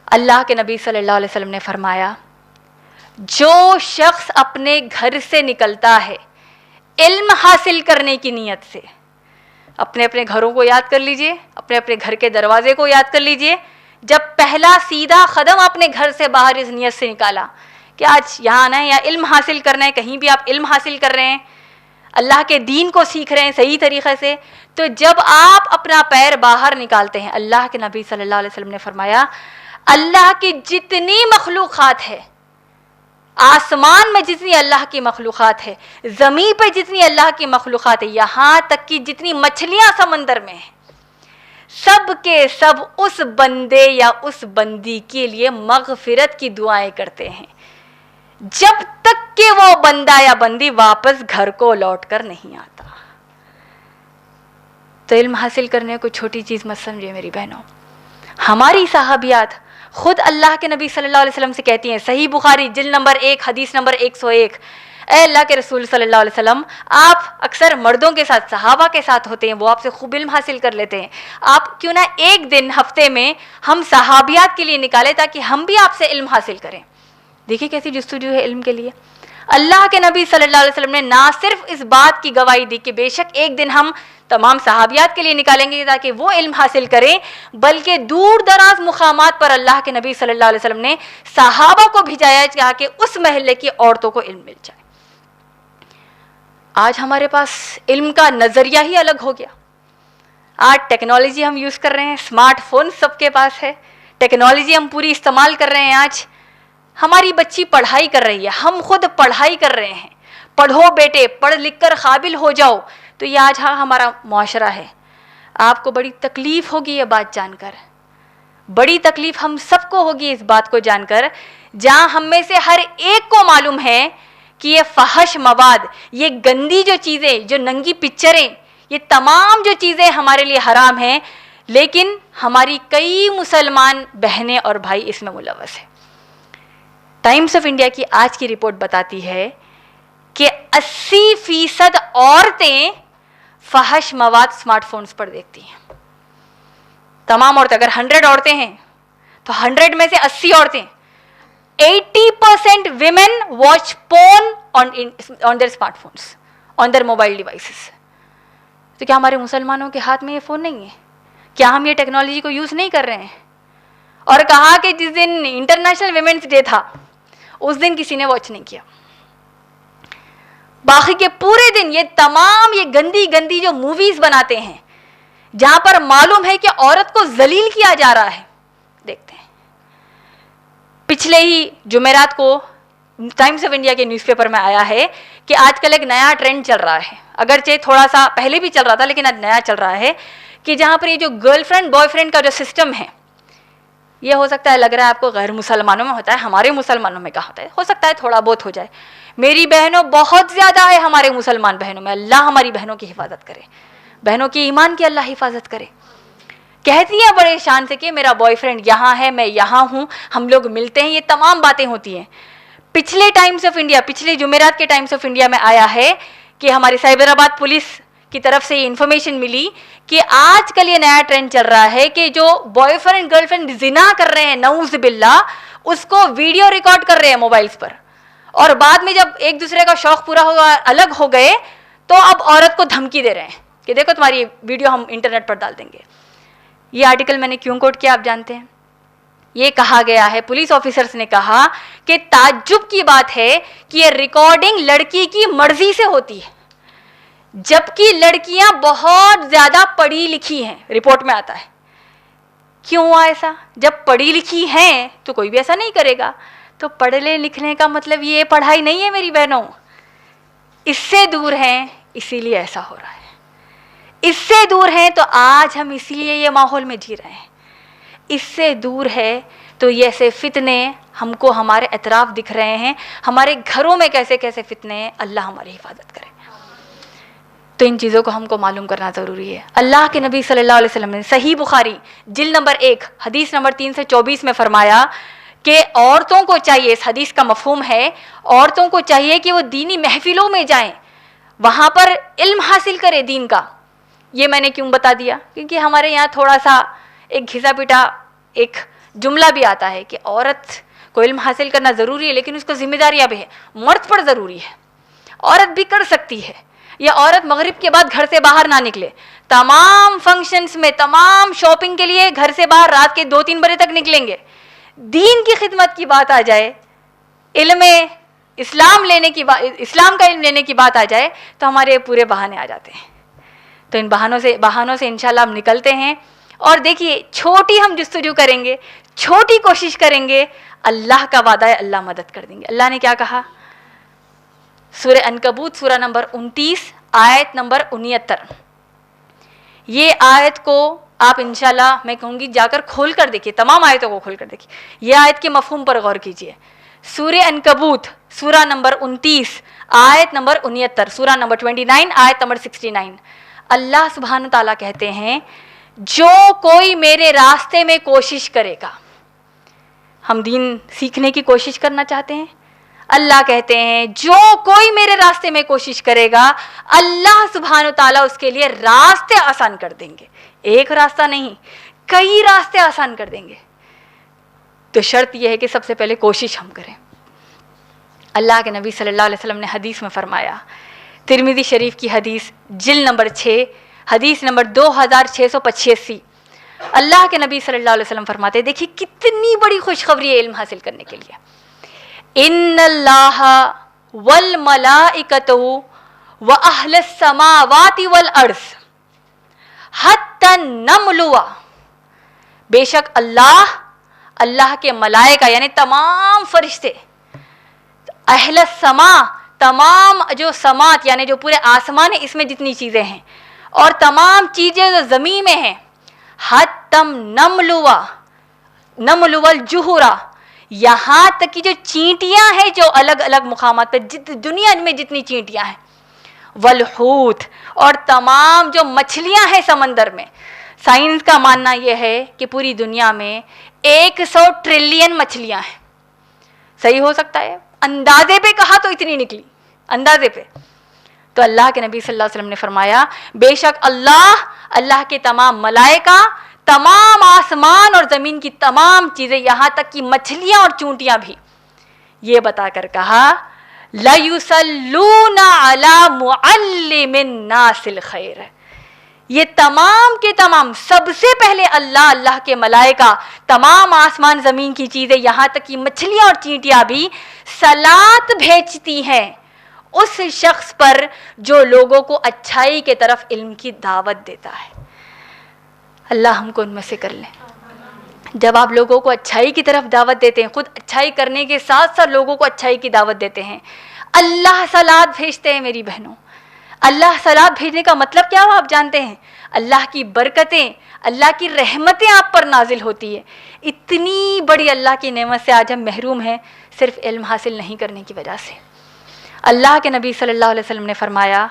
اللہ کے نبی صلی اللہ علیہ وسلم نے فرمایا جو شخص اپنے گھر سے نکلتا ہے علم حاصل کرنے کی نیت سے, اپنے اپنے گھروں کو یاد کر لیجئے, اپنے اپنے گھر کے دروازے کو یاد کر لیجئے, جب پہلا سیدھا قدم اپنے گھر سے باہر اس نیت سے نکالا کہ آج یہاں آنا ہے یا علم حاصل کرنا ہے, کہیں بھی آپ علم حاصل کر رہے ہیں, اللہ کے دین کو سیکھ رہے ہیں صحیح طریقے سے, تو جب آپ اپنا پیر باہر نکالتے ہیں, اللہ کے نبی صلی اللہ علیہ وسلم نے فرمایا اللہ کی جتنی مخلوقات ہے, آسمان میں جتنی اللہ کی مخلوقات ہے, زمین پہ جتنی اللہ کی مخلوقات ہے, یہاں تک کہ جتنی مچھلیاں سمندر میں ہیں, سب کے سب اس بندے یا اس بندی کے لیے مغفرت کی دعائیں کرتے ہیں جب تک کہ وہ بندہ یا بندی واپس گھر کو لوٹ کر نہیں آتا. تو علم حاصل کرنے کو چھوٹی چیز مت سمجھے میری بہنوں. ہماری صحابیات خود اللہ کے نبی صلی اللہ علیہ وسلم سے کہتی ہیں, صحیح بخاری جلد نمبر 1 حدیث نمبر 101, اے اللہ کے رسول صلی اللہ علیہ وسلم, آپ اکثر مردوں کے ساتھ صحابہ کے ساتھ ہوتے ہیں, وہ آپ سے خوب علم حاصل کر لیتے ہیں, آپ کیوں نہ ایک دن ہفتے میں ہم صحابیات کے لیے نکالیں تاکہ ہم بھی آپ سے علم حاصل کریں. دیکھیے کیسی جستجو ہے علم کے لیے. اللہ کے نبی صلی اللہ علیہ وسلم نے نہ صرف اس بات کی گواہی دی کہ بے شک ایک دن ہم تمام صحابیات کے لیے نکالیں گے تاکہ وہ علم حاصل کریں, بلکہ دور دراز مقامات پر اللہ کے نبی صلی اللہ علیہ وسلم نے صحابہ کو بھیجایا تاکہ اس محلے کی عورتوں کو علم مل جائے. آج ہمارے پاس علم کا نظریہ ہی الگ ہو گیا. آج ٹیکنالوجی ہم یوز کر رہے ہیں, اسمارٹ فون سب کے پاس ہے, ٹیکنالوجی ہم پوری استعمال کر رہے ہیں. آج ہماری بچی پڑھائی کر رہی ہے, ہم خود پڑھائی کر رہے ہیں, پڑھو بیٹے, پڑھ لکھ کر قابل ہو جاؤ. تو یہ آج ہمارا معاشرہ ہے. آپ کو بڑی تکلیف ہوگی یہ بات جان کر, بڑی تکلیف ہم سب کو ہوگی اس بات کو جان کر, جہاں ہم میں سے ہر ایک کو معلوم ہے کہ یہ فحش مواد, یہ گندی جو چیزیں, جو ننگی پکچریں, یہ تمام جو چیزیں ہمارے لیے حرام ہیں, لیکن ہماری کئی مسلمان بہنیں اور بھائی اس میں ملوث ہیں. ٹائمز آف انڈیا کی آج کی رپورٹ بتاتی ہے کہ 80% عورتیں فحش مواد اسمارٹ فونز پر دیکھتی ہیں. تمام عورتیں, اگر 100 عورتیں ہیں تو 100 میں سے 80 عورتیں, 80% women watch porn on their smartphones, on their mobile devices. تو کیا ہمارے مسلمانوں کے ہاتھ میں یہ فون نہیں ہے؟ کیا ہم یہ ٹیکنالوجی کو یوز نہیں کر رہے ہیں؟ اور کہا کہ جس دن انٹرنیشنل ویمنس ڈے تھا اس دن کسی نے واچ نہیں کیا. باقی کے پورے دن یہ تمام یہ گندی گندی جو موویز بناتے ہیں جہاں پر معلوم ہے کہ عورت کو ذلیل کیا جا رہا ہے, دیکھتے ہیں. پچھلے ہی جمعرات کو ٹائمز آف انڈیا کے نیوز پیپر میں آیا ہے کہ آج کل ایک نیا ٹرینڈ چل رہا ہے, اگرچہ تھوڑا سا پہلے بھی چل رہا تھا لیکن آج نیا چل رہا ہے, کہ جہاں پر یہ جو گرل فرینڈ بوائے فرینڈ کا جو سسٹم ہے, یہ ہو سکتا ہے لگ رہا ہے آپ کو غیر مسلمانوں میں ہوتا ہے, ہمارے مسلمانوں میں کہاں ہوتا ہے, ہو سکتا ہے تھوڑا بہت ہو جائے. میری بہنوں بہت زیادہ ہے ہمارے مسلمان بہنوں میں, اللہ ہماری بہنوں کی حفاظت کرے, بہنوں کی ایمان کی اللہ حفاظت کرے. کہتی ہیں بڑے شان سے کہ میرا بوائے فرینڈ یہاں ہے, میں یہاں ہوں, ہم لوگ ملتے ہیں, یہ تمام باتیں ہوتی ہیں. پچھلے ٹائمز آف انڈیا, پچھلے جمعرات کے ٹائمز آف انڈیا میں آیا ہے کہ ہمارے سائبر آباد پولیس کی طرف سے یہ انفارمیشن ملی کہ آج کل یہ نیا ٹرینڈ چل رہا ہے کہ جو بوائے فرینڈ گرل فرینڈ زنا کر رہے ہیں نعوذ باللہ, اس کو ویڈیو ریکارڈ کر رہے ہیں موبائلز پر, اور بعد میں جب ایک دوسرے کا شوق پورا ہوا, الگ ہو گئے, تو اب عورت کو دھمکی دے رہے ہیں کہ دیکھو تمہاری ویڈیو ہم انٹرنیٹ پر ڈال دیں گے. یہ آرٹیکل میں نے کیوں کوٹ کیا آپ جانتے ہیں؟ یہ کہا گیا ہے, پولیس آفیسرز نے کہا کہ تعجب کی بات ہے کہ یہ ریکارڈنگ لڑکی کی مرضی سے ہوتی ہے, جبکہ لڑکیاں بہت زیادہ پڑھی لکھی ہیں, رپورٹ میں آتا ہے. کیوں ہوا ایسا؟ جب پڑھی لکھی ہیں تو کوئی بھی ایسا نہیں کرے گا. تو پڑھنے لکھنے کا مطلب یہ پڑھائی نہیں ہے میری بہنوں, اس سے دور ہیں اسی لیے ایسا ہو رہا ہے. اس سے دور ہیں تو آج ہم اسی لیے یہ ماحول میں جی رہے ہیں. اس سے دور ہے تو یہ ایسے فتنے ہم کو ہمارے اطراف دکھ رہے ہیں, ہمارے گھروں میں کیسے کیسے فتنے ہیں, اللہ ہماری حفاظت کرے. تو ان چیزوں کو ہم کو معلوم کرنا ضروری ہے۔ اللہ کے نبی صلی اللہ علیہ وسلم نے صحیح بخاری جلد نمبر 1 حدیث نمبر 324 میں فرمایا کہ عورتوں کو چاہیے، اس حدیث کا مفہوم ہے عورتوں کو چاہیے کہ وہ دینی محفلوں میں جائیں، وہاں پر علم حاصل کرے دین کا۔ یہ میں نے کیوں بتا دیا؟ کیونکہ ہمارے یہاں تھوڑا سا ایک گھسا پٹا ایک جملہ بھی آتا ہے کہ عورت کو علم حاصل کرنا ضروری ہے لیکن اس کو ذمہ داریاں بھی ہے، مرد پر ضروری ہے، عورت بھی کر سکتی ہے، یا عورت مغرب کے بعد گھر سے باہر نہ نکلے، تمام فنکشنز میں تمام شاپنگ کے لیے گھر سے باہر رات کے 2-3 بجے تک نکلیں گے، دین کی خدمت کی بات آ جائے، علم اسلام اسلام کا علم لینے کی بات آ جائے تو ہمارے پورے بہانے آ جاتے ہیں۔ تو ان بہانوں سے انشاءاللہ ہم نکلتے ہیں، اور دیکھیے چھوٹی ہم جستجو کریں گے، چھوٹی کوشش کریں گے، اللہ کا وعدہ ہے اللہ مدد کر دیں گے۔ اللہ نے کیا کہا؟ سورہ عنکبوت سورہ نمبر 29 آیت نمبر 69، یہ آیت کو آپ انشاءاللہ میں کہوں گی جا کر کھول کر دیکھیے، تمام آیتوں کو کھول کر دیکھیے، یہ آیت کے مفہوم پر غور کیجیے۔ سورہ عنکبوت سورہ نمبر 29 آیت نمبر 69، سورہ نمبر 29 آیت نمبر 69، اللہ سبحانہ تعالیٰ کہتے ہیں جو کوئی میرے راستے میں کوشش کرے گا، ہم دین سیکھنے کی کوشش کرنا چاہتے ہیں، اللہ کہتے ہیں جو کوئی میرے راستے میں کوشش کرے گا اللہ سبحانہ تعالیٰ اس کے لیے راستے آسان کر دیں گے، ایک راستہ نہیں کئی راستے آسان کر دیں گے۔ تو شرط یہ ہے کہ سب سے پہلے کوشش ہم کریں۔ اللہ کے نبی صلی اللہ علیہ وسلم نے حدیث میں فرمایا، ترمذی شریف کی حدیث جلد نمبر 6 حدیث نمبر 2685، اللہ کے نبی صلی اللہ علیہ وسلم فرماتے ہیں، دیکھیے کتنی بڑی خوشخبری ہے علم حاصل کرنے کے لیے، ان اللہ والملائکۃ واہل السماوات والارض حتی النمل، بے شک اللہ کے ملائکہ یعنی تمام فرشتے، اہل السما تمام جو سماعت یعنی جو پورے آسمان ہے اس میں جتنی چیزیں ہیں، اور تمام چیزیں جو زمین میں ہیں، حتم نمل والجہرا، یہاں تک کہ جو چینٹیاں ہیں جو الگ الگ مقامات پہ دنیا میں جتنی چینٹیاں ہیں، والحوت، اور تمام جو مچھلیاں ہیں سمندر میں، سائنس کا ماننا یہ ہے کہ پوری دنیا میں 100 ٹریلین مچھلیاں ہیں، صحیح ہو سکتا ہے اندازے پہ کہا تو اتنی نکلی اندازے پہ، تو اللہ کے نبی صلی اللہ علیہ وسلم نے فرمایا بے شک اللہ کے تمام ملائکہ، تمام آسمان اور زمین کی تمام چیزیں، یہاں تک کہ مچھلیاں اور چونٹیاں بھی، یہ بتا کر کہا لَيُصَلُّونَ عَلَى مُعَلِّمِ النَّاسِ الْخَيْرِ، یہ تمام کے تمام سب سے پہلے اللہ کے ملائکہ، تمام آسمان زمین کی چیزیں، یہاں تک کہ مچھلیاں اور چینٹیاں بھی صلات بھیجتی ہیں اس شخص پر جو لوگوں کو اچھائی کے طرف علم کی دعوت دیتا ہے۔ اللہ ہم کو ان میں سے کر لیں۔ جب آپ لوگوں کو اچھائی کی طرف دعوت دیتے ہیں، خود اچھائی کرنے کے ساتھ ساتھ لوگوں کو اچھائی کی دعوت دیتے ہیں، اللہ صلات بھیجتے ہیں میری بہنوں۔ اللہ صلات بھیجنے کا مطلب کیا ہو آپ جانتے ہیں؟ اللہ کی برکتیں، اللہ کی رحمتیں آپ پر نازل ہوتی ہے۔ اتنی بڑی اللہ کی نعمت سے آج ہم محروم ہیں صرف علم حاصل نہیں کرنے کی وجہ سے۔ اللہ کے نبی صلی اللہ علیہ وسلم نے فرمایا،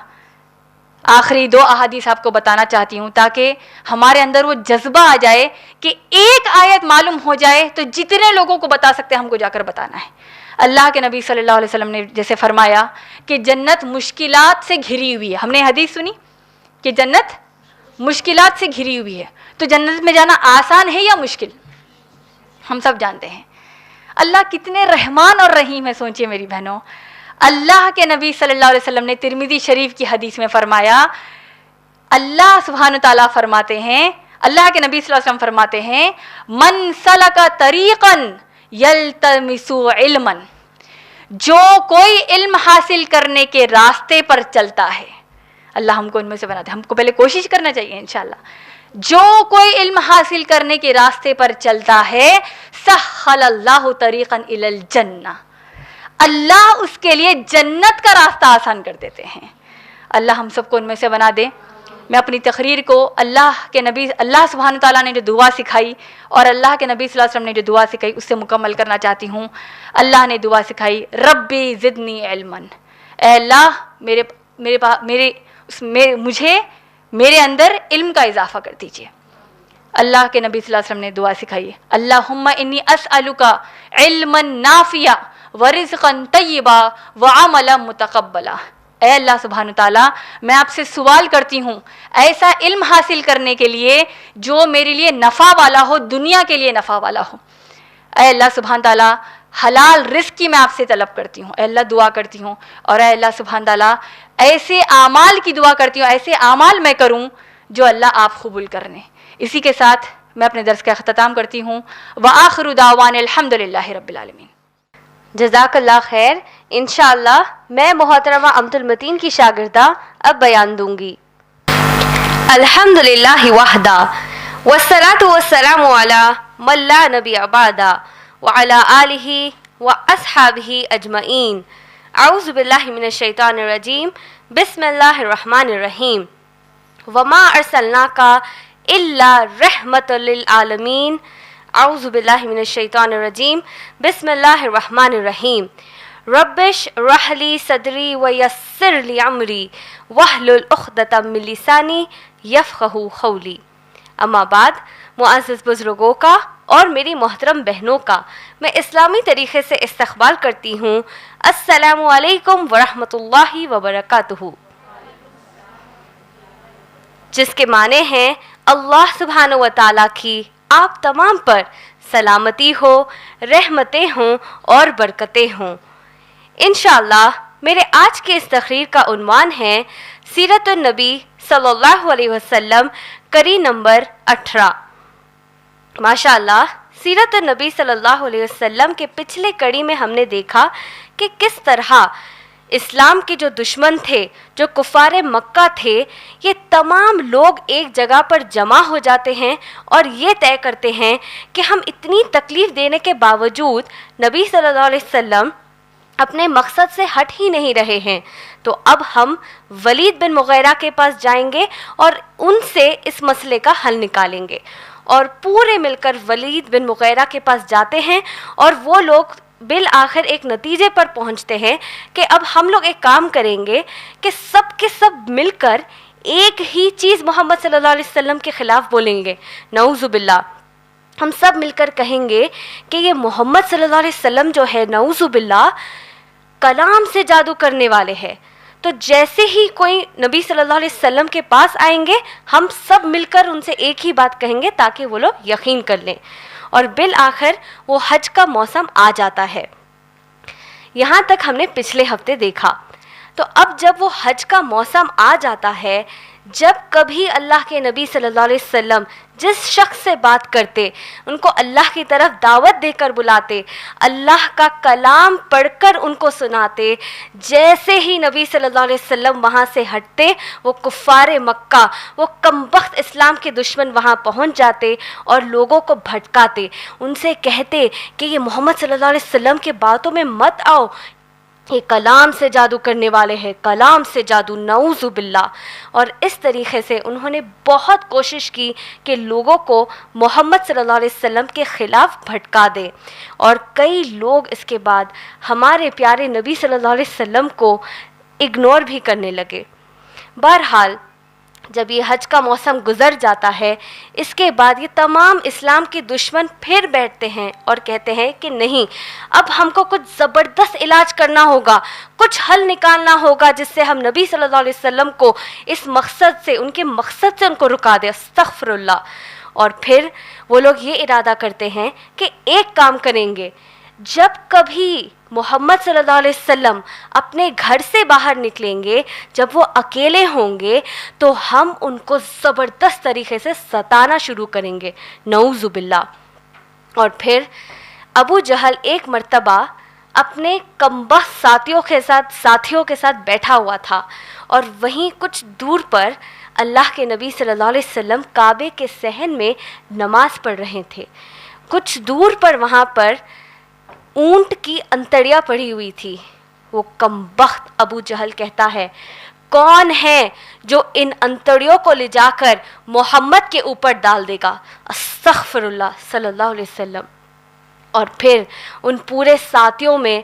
آخری 2 احادیث آپ کو بتانا چاہتی ہوں تاکہ ہمارے اندر وہ جذبہ آ جائے کہ ایک آیت معلوم ہو جائے تو جتنے لوگوں کو بتا سکتے ہیں ہم کو جا کر بتانا ہے۔ اللہ کے نبی صلی اللہ علیہ وسلم نے جیسے فرمایا کہ جنت مشکلات سے گھری ہوئی ہے، ہم نے حدیث سنی کہ جنت مشکلات سے گھری ہوئی ہے، تو جنت میں جانا آسان ہے یا مشکل؟ ہم سب جانتے ہیں اللہ کتنے رحمان اور رحیم ہے۔ سوچئے میری بہنوں، اللہ کے نبی صلی اللہ علیہ وسلم نے ترمذی شریف کی حدیث میں فرمایا، اللہ سبحانہ تعالیٰ فرماتے ہیں، اللہ کے نبی صلی اللہ علیہ وسلم فرماتے ہیں، من سلک طریقا یلتمس علما، جو کوئی علم حاصل کرنے کے راستے پر چلتا ہے، اللہ ہم کو ان میں سے بنا دے، ہم کو پہلے کوشش کرنا چاہیے انشاءاللہ، جو کوئی علم حاصل کرنے کے راستے پر چلتا ہے، سہل اللہ طریقا الی الجنہ، اللہ اس کے لیے جنت کا راستہ آسان کر دیتے ہیں۔ اللہ ہم سب کو ان میں سے بنا دے۔ میں اپنی تقریر کو اللہ سبحانہ تعالیٰ نے جو دعا سکھائی اور اللہ کے نبی صلی اللہ علیہ وسلم نے جو دعا سکھائی اس سے مکمل کرنا چاہتی ہوں۔ اللہ نے دعا سکھائی، ربی زدنی علما، اے اللہ میرے مجھے میرے اندر علم کا اضافہ کر دیجیے. اللہ کے نبی صلی اللہ علیہ وسلم نے دعا سکھائی ہے, اللہم انی اسألک علما نافعا ورزقا طیبا وعملا متقبلا. اے اللہ سبحانہ تعالیٰ, میں آپ سے سوال کرتی ہوں ایسا علم حاصل کرنے کے لیے جو میرے لیے نفع والا ہو, دنیا کے لیے نفع والا ہو. اے اللہ سبحانہ تعالیٰ, حلال رزق کی میں آپ سے طلب کرتی ہوں, اے اللہ دعا کرتی ہوں. اور اے اللہ سبحانہ تعالیٰ, ایسے اعمال کی دعا کرتی ہوں, ایسے اعمال میں کروں جو اللہ آپ قبول کرنے. اسی کے ساتھ میں اپنے درس کا اختتام کرتی ہوں. وآخر دعوانا الحمدللہ رب العالمین. جزاک اللہ خیر. انشاءاللہ میں محترمہ امت المتین کی شاگردہ اب بیان دوں گی. الحمدللہ وحدہ والصلاة والسلام علی من لا نبی بعدہ وعلی آلہ واصحابہ اجمعین. اعوذ باللہ من الشیطان الرجیم. بسم اللہ الرحمن الرحیم. وما ارسلناک الا رحمۃ للعالمین. اعوذ باللہ من الشیطان الرجیم. بسم اللہ الرحمن الرحیم. ربش اشرح لی صدری ویسر لی امری واحلل عقدۃ من لسانی یفقہوا قولی. اما بعد, معزز بزرگوں کا اور میری محترم بہنوں کا میں اسلامی طریقے سے استقبال کرتی ہوں. السلام علیکم ورحمۃ اللہ وبرکاتہ, جس کے معنی ہیں اللہ سبحانہ و تعالیٰ کی آپ تمام پر سلامتی ہو, رحمتیں ہوں اور برکتیں ہوں. انشاءاللہ میرے آج کے اس تقریر کا عنوان ہے سیرت النبی صلی اللہ علیہ وسلم, کڑی نمبر 18. ماشاءاللہ, سیرت النبی صلی اللہ علیہ وسلم کے پچھلے کڑی میں ہم نے دیکھا کہ کس طرح اسلام کے جو دشمن تھے, جو کفار مکہ تھے, یہ تمام لوگ ایک جگہ پر جمع ہو جاتے ہیں اور یہ طے کرتے ہیں کہ ہم اتنی تکلیف دینے کے باوجود نبی صلی اللہ علیہ وسلم اپنے مقصد سے ہٹ ہی نہیں رہے ہیں, تو اب ہم ولید بن مغیرہ کے پاس جائیں گے اور ان سے اس مسئلے کا حل نکالیں گے. اور پورے مل کر ولید بن مغیرہ کے پاس جاتے ہیں اور وہ لوگ بالآخر ایک نتیجے پر پہنچتے ہیں کہ اب ہم لوگ ایک کام کریں گے کہ سب کے سب مل کر ایک ہی چیز محمد صلی اللہ علیہ وسلم کے خلاف بولیں گے. نعوذ باللہ, ہم سب مل کر کہیں گے کہ یہ محمد صلی اللہ علیہ وسلم جو ہے, نعوذ باللہ, کلام سے جادو کرنے والے ہیں. تو جیسے ہی کوئی نبی صلی اللہ علیہ وسلم کے پاس آئیں گے, ہم سب مل کر ان سے ایک ہی بات کہیں گے تاکہ وہ لوگ یقین کر لیں. اور بالآخر وہ حج کا موسم آ جاتا ہے. یہاں تک ہم نے پچھلے ہفتے دیکھا. تو اب جب وہ حج کا موسم آ جاتا ہے, جب کبھی اللہ کے نبی صلی اللہ علیہ وسلم جس شخص سے بات کرتے, ان کو اللہ کی طرف دعوت دے کر بلاتے, اللہ کا کلام پڑھ کر ان کو سناتے, جیسے ہی نبی صلی اللہ علیہ وسلم وہاں سے ہٹتے, وہ کفار مکہ, وہ کمبخت اسلام کے دشمن وہاں پہنچ جاتے اور لوگوں کو بھٹکاتے, ان سے کہتے کہ یہ محمد صلی اللہ علیہ وسلم کے باتوں میں مت آؤ, یہ کلام سے جادو کرنے والے ہیں, کلام سے جادو, نعوذ باللہ. اور اس طریقے سے انہوں نے بہت کوشش کی کہ لوگوں کو محمد صلی اللہ علیہ وسلم کے خلاف بھٹکا دیں, اور کئی لوگ اس کے بعد ہمارے پیارے نبی صلی اللہ علیہ وسلم کو اگنور بھی کرنے لگے. بہرحال جب یہ حج کا موسم گزر جاتا ہے, اس کے بعد یہ تمام اسلام کے دشمن پھر بیٹھتے ہیں اور کہتے ہیں کہ نہیں, اب ہم کو کچھ زبردست علاج کرنا ہوگا, کچھ حل نکالنا ہوگا جس سے ہم نبی صلی اللہ علیہ وسلم کو اس مقصد سے, ان کے مقصد سے ان کو رکا دیں. استغفر اللہ. اور پھر وہ لوگ یہ ارادہ کرتے ہیں کہ ایک کام کریں گے, جب کبھی محمد صلی اللہ علیہ وسلم اپنے گھر سے باہر نکلیں گے, جب وہ اکیلے ہوں گے, تو ہم ان کو زبردست طریقے سے ستانا شروع کریں گے. نعوذ باللہ. اور پھر ابو جہل ایک مرتبہ اپنے کمبخت ساتھیوں کے ساتھ بیٹھا ہوا تھا, اور وہیں کچھ دور پر اللہ کے نبی صلی اللہ علیہ وسلم کعبے کے صحن میں نماز پڑھ رہے تھے. کچھ دور پر وہاں پر اونٹ کی انتڑیاں پڑی ہوئی تھی. وہ کمبخت ابو جہل کہتا ہے, کون ہے جو ان انتڑیوں کو لے جا کر محمد کے اوپر ڈال دے گا؟ استغفر اللہ صلی اللہ علیہ وسلم. اور پھر ان پورے ساتھیوں میں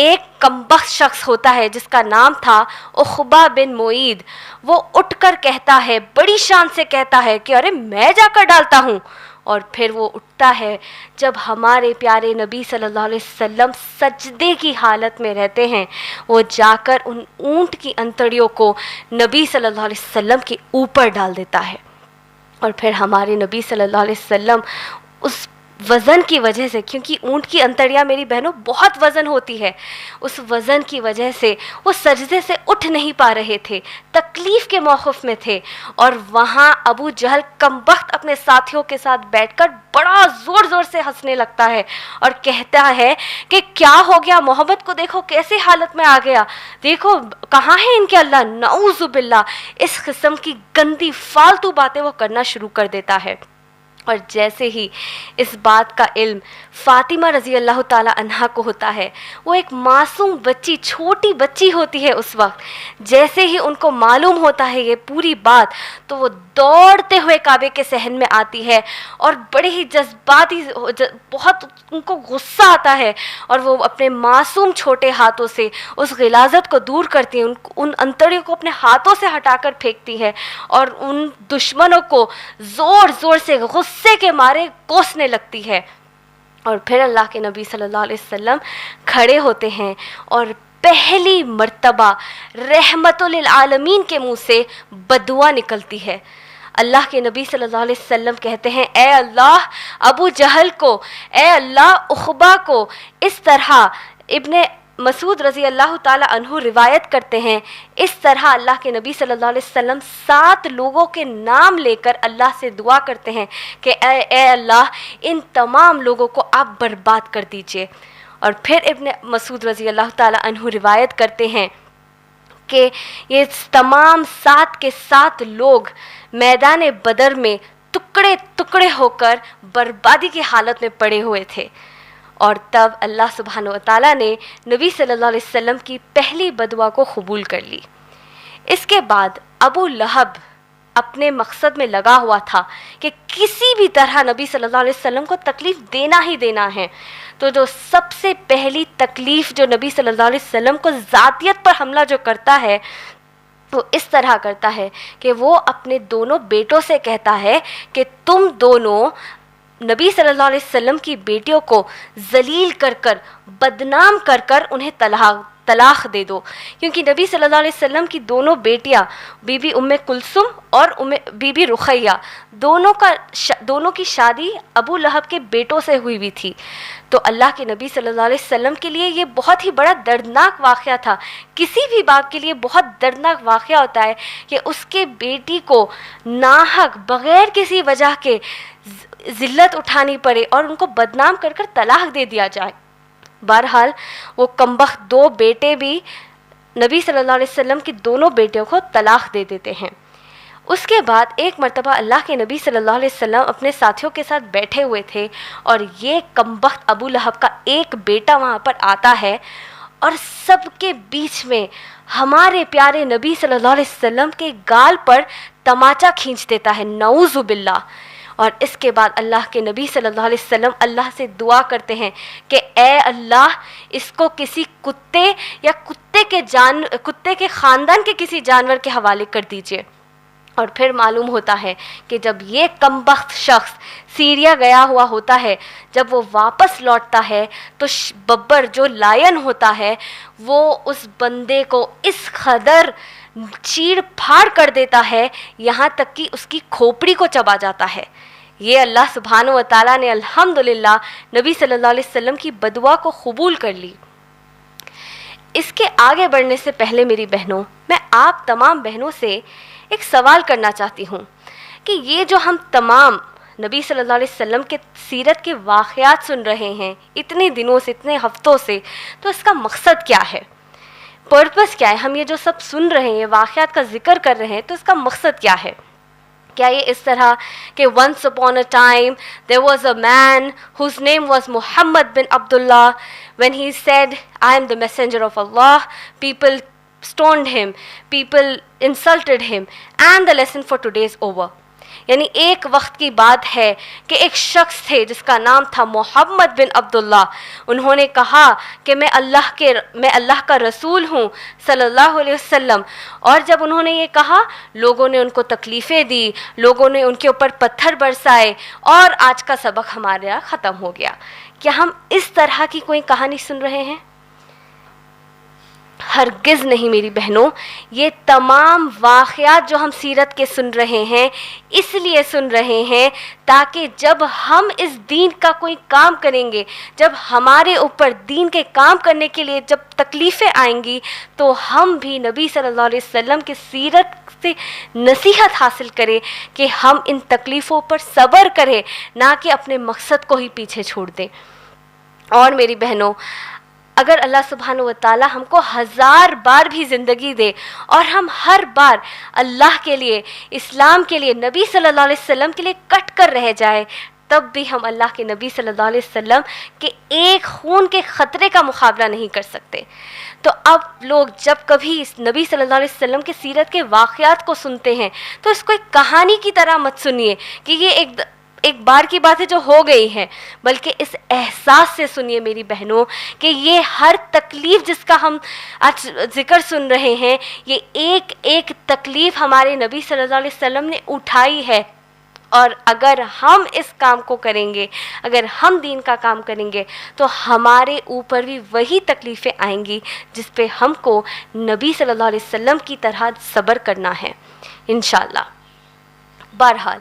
ایک کمبخت شخص ہوتا ہے جس کا نام تھا عقبہ بن معید. وہ اٹھ کر کہتا ہے, بڑی شان سے کہتا ہے کہ ارے میں جا کر ڈالتا ہوں. اور پھر وہ اٹھتا ہے جب ہمارے پیارے نبی صلی اللہ علیہ وسلم سجدے کی حالت میں رہتے ہیں. وہ جا کر ان اونٹ کی انتڑیوں کو نبی صلی اللہ علیہ وسلم کے اوپر ڈال دیتا ہے. اور پھر ہمارے نبی صلی اللہ علیہ وسلم اس وزن کی وجہ سے, کیونکہ اونٹ کی انتڑیاں میری بہنوں بہت وزن ہوتی ہے, اس وزن کی وجہ سے وہ سجدے سے اٹھ نہیں پا رہے تھے, تکلیف کے موقف میں تھے. اور وہاں ابو جہل کمبخت اپنے ساتھیوں کے ساتھ بیٹھ کر بڑا زور زور سے ہنسنے لگتا ہے اور کہتا ہے کہ کیا ہو گیا محمد کو, دیکھو کیسے حالت میں آ گیا, دیکھو کہاں ہے ان کے اللہ. نعوذ باللہ, اس قسم کی گندی فالتو باتیں وہ کرنا شروع کر دیتا ہے. اور جیسے ہی اس بات کا علم فاطمہ رضی اللہ تعالی عنہا کو ہوتا ہے, وہ ایک معصوم بچی, چھوٹی بچی ہوتی ہے اس وقت, جیسے ہی ان کو معلوم ہوتا ہے یہ پوری بات, تو وہ دوڑتے ہوئے کعبے کے صحن میں آتی ہے اور بڑے ہی جذباتی, بہت ان کو غصہ آتا ہے اور وہ اپنے معصوم چھوٹے ہاتھوں سے اس غلاظت کو دور کرتی ہیں, ان انتڑیوں کو اپنے ہاتھوں سے ہٹا کر پھینکتی ہے اور ان دشمنوں کو زور زور سے غصے کے مارے کوسنے لگتی ہے. اور پھر اللہ کے نبی صلی اللہ علیہ وسلم کھڑے ہوتے ہیں اور پہلی مرتبہ رحمت للعالمین کے منہ سے بددعا نکلتی ہے. اللہ کے نبی صلی اللہ علیہ وسلم کہتے ہیں, اے اللہ ابو جہل کو, اے اللہ عقبہ کو, اس طرح ابن مسعود رضی اللہ تعالی عنہ روایت کرتے ہیں, اس طرح اللہ کے نبی صلی اللہ علیہ وسلم 7 لوگوں کے نام لے کر اللہ سے دعا کرتے ہیں کہ اے اللہ ان تمام لوگوں کو آپ برباد کر دیجئے. اور پھر ابن مسعود رضی اللہ تعالی عنہ روایت کرتے ہیں کہ یہ تمام 7 کے 7 لوگ میدان بدر میں ٹکڑے ٹکڑے ہو کر بربادی کی حالت میں پڑے ہوئے تھے. اور تب اللہ سبحانہ و تعالیٰ نے نبی صلی اللہ علیہ وسلم کی پہلی بددعا کو قبول کر لی. اس کے بعد ابو لہب اپنے مقصد میں لگا ہوا تھا کہ کسی بھی طرح نبی صلی اللہ علیہ وسلم کو تکلیف دینا ہی دینا ہے. تو جو سب سے پہلی تکلیف جو نبی صلی اللہ علیہ وسلم کو ذاتیت پر حملہ جو کرتا ہے, وہ اس طرح کرتا ہے کہ وہ اپنے دونوں بیٹوں سے کہتا ہے کہ تم دونوں نبی صلی اللہ علیہ وسلم کی بیٹیوں کو ذلیل کر کر, بدنام کر کر انہیں طلاق دے دو. کیونکہ نبی صلی اللہ علیہ وسلم کی دونوں بیٹیاں بی بی ام کلثوم اور بی بی رقیہ, دونوں کی شادی ابو لہب کے بیٹوں سے ہوئی ہوئی تھی. تو اللہ کے نبی صلی اللہ علیہ وسلم کے لیے یہ بہت ہی بڑا دردناک واقعہ تھا. کسی بھی باپ کے لیے بہت دردناک واقعہ ہوتا ہے کہ اس کے بیٹی کو ناحق بغیر کسی وجہ کے ذلت اٹھانی پڑے اور ان کو بدنام کر کر طلاق دے دیا جائے. بہرحال وہ کمبخت 2 بیٹے بھی نبی صلی اللہ علیہ وسلم کی دونوں بیٹیوں کو طلاق دے دیتے ہیں. اس کے بعد ایک مرتبہ اللہ کے نبی صلی اللہ علیہ وسلم اپنے ساتھیوں کے ساتھ بیٹھے ہوئے تھے اور یہ کمبخت ابو لہب کا ایک بیٹا وہاں پر آتا ہے اور سب کے بیچ میں ہمارے پیارے نبی صلی اللہ علیہ وسلم کے گال پر تماچا کھینچ دیتا ہے, نعوذ باللہ. اور اس کے بعد اللہ کے نبی صلی اللہ علیہ وسلم اللہ سے دعا کرتے ہیں کہ اے اللہ اس کو کسی کتے یا کتے کے خاندان کے کسی جانور کے حوالے کر دیجئے. اور پھر معلوم ہوتا ہے کہ جب یہ کمبخت شخص سیریا گیا ہوا ہوتا ہے, جب وہ واپس لوٹتا ہے تو ببر جو لائن ہوتا ہے وہ اس بندے کو اس قدر چیڑ پھاڑ کر دیتا ہے یہاں تک کہ اس کی کھوپڑی کو چبا جاتا ہے. یہ اللہ سبحانہ و تعالیٰ نے الحمدللہ نبی صلی اللہ علیہ وسلم کی بددعا کو قبول کر لی. اس کے آگے بڑھنے سے پہلے میری بہنوں, میں آپ تمام بہنوں سے ایک سوال کرنا چاہتی ہوں کہ یہ جو ہم تمام نبی صلی اللہ علیہ وسلم کے سیرت کے واقعات سن رہے ہیں اتنے دنوں سے, اتنے ہفتوں سے, تو اس کا مقصد کیا ہے, پرپس کیا ہے؟ ہم یہ جو سب سن رہے ہیں, واقعات کا ذکر کر رہے ہیں, تو اس کا مقصد کیا ہے؟ کیا یہ اس طرح کہ once upon a time there was a man whose name was Muhammad bin Abdullah. When he said, I am the messenger of Allah, people stoned him, people insulted him, and the lesson for today is over. یعنی ایک وقت کی بات ہے کہ ایک شخص تھے جس کا نام تھا محمد بن عبداللہ. انہوں نے کہا کہ میں اللہ کا رسول ہوں صلی اللہ علیہ وسلم. اور جب انہوں نے یہ کہا لوگوں نے ان کو تکلیفیں دی, لوگوں نے ان کے اوپر پتھر برسائے اور آج کا سبق ہمارے یہاں ختم ہو گیا. کیا ہم اس طرح کی کوئی کہانی سن رہے ہیں؟ ہرگز نہیں میری بہنوں. یہ تمام واقعات جو ہم سیرت کے سن رہے ہیں اس لیے سن رہے ہیں تاکہ جب ہم اس دین کا کوئی کام کریں گے, جب ہمارے اوپر دین کے کام کرنے کے لیے جب تکلیفیں آئیں گی تو ہم بھی نبی صلی اللہ علیہ وسلم کی سیرت سے نصیحت حاصل کریں کہ ہم ان تکلیفوں پر صبر کریں, نہ کہ اپنے مقصد کو ہی پیچھے چھوڑ دیں. اور میری بہنوں, اگر اللہ سبحانہ و تعالی ہم کو 1000 بار بھی زندگی دے اور ہم ہر بار اللہ کے لیے, اسلام کے لیے, نبی صلی اللہ علیہ وسلم کے لیے کٹ کر رہ جائے, تب بھی ہم اللہ کے نبی صلی اللہ علیہ وسلم کے ایک خون کے خطرے کا مقابلہ نہیں کر سکتے. تو اب لوگ جب کبھی اس نبی صلی اللہ علیہ وسلم کے سیرت کے واقعات کو سنتے ہیں تو اس کو ایک کہانی کی طرح مت سنیے کہ یہ ایک بار کی بات ہے جو ہو گئی ہے, بلکہ اس احساس سے سنیے میری بہنوں کہ یہ ہر تکلیف جس کا ہم آج ذکر سن رہے ہیں, یہ ایک ایک تکلیف ہمارے نبی صلی اللہ علیہ وسلم نے اٹھائی ہے. اور اگر ہم اس کام کو کریں گے, اگر ہم دین کا کام کریں گے تو ہمارے اوپر بھی وہی تکلیفیں آئیں گی جس پہ ہم کو نبی صلی اللہ علیہ وسلم کی طرح صبر کرنا ہے انشاءاللہ. بہرحال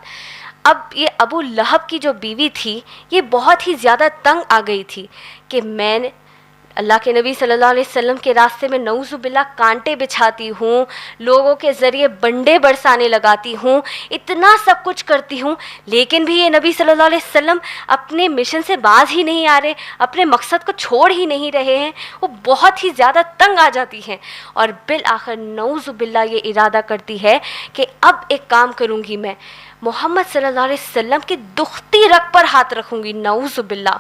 اب یہ ابو لہب کی جو بیوی تھی یہ بہت ہی زیادہ تنگ آ گئی تھی کہ میں نے اللہ کے نبی صلی اللہ علیہ وسلم کے راستے میں نعوذ باللہ کانٹے بچھاتی ہوں, لوگوں کے ذریعے بنڈے برسانے لگاتی ہوں, اتنا سب کچھ کرتی ہوں, لیکن بھی یہ نبی صلی اللہ علیہ وسلم اپنے مشن سے باز ہی نہیں آ رہے, اپنے مقصد کو چھوڑ ہی نہیں رہے ہیں. وہ بہت ہی زیادہ تنگ آ جاتی ہیں اور بالآخر نعوذ باللہ یہ ارادہ کرتی ہے کہ اب ایک کام کروں گی, میں محمد صلی اللہ علیہ وسلم کی دختی رگ پر ہاتھ رکھوں گی. نعوذ باللہ.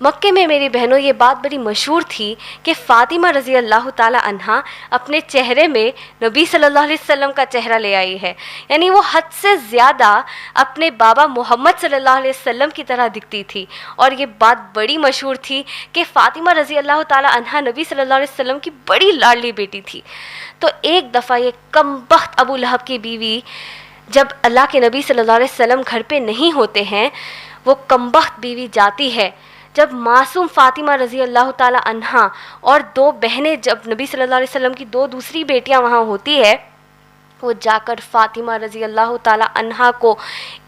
مکے میں میری بہنوں یہ بات بڑی مشہور تھی کہ فاطمہ رضی اللہ تعالی عنہا اپنے چہرے میں نبی صلی اللہ علیہ وسلم کا چہرہ لے آئی ہے, یعنی وہ حد سے زیادہ اپنے بابا محمد صلی اللہ علیہ وسلم کی طرح دکھتی تھی. اور یہ بات بڑی مشہور تھی کہ فاطمہ رضی اللہ تعالی عنہا نبی صلی اللہ علیہ وسلم کی بڑی لاڈلی بیٹی تھی. تو ایک دفعہ یہ کمبخت ابو لہب کی بیوی جب اللہ کے نبی صلی اللہ علیہ وسلم گھر پہ نہیں ہوتے ہیں, وہ کمبخت بیوی جاتی ہے جب معصوم فاطمہ رضی اللہ تعالی عنہا اور 2 بہنیں, جب نبی صلی اللہ علیہ وسلم کی 2 دوسری بیٹیاں وہاں ہوتی ہے, وہ جا کر فاطمہ رضی اللہ تعالی عنہا کو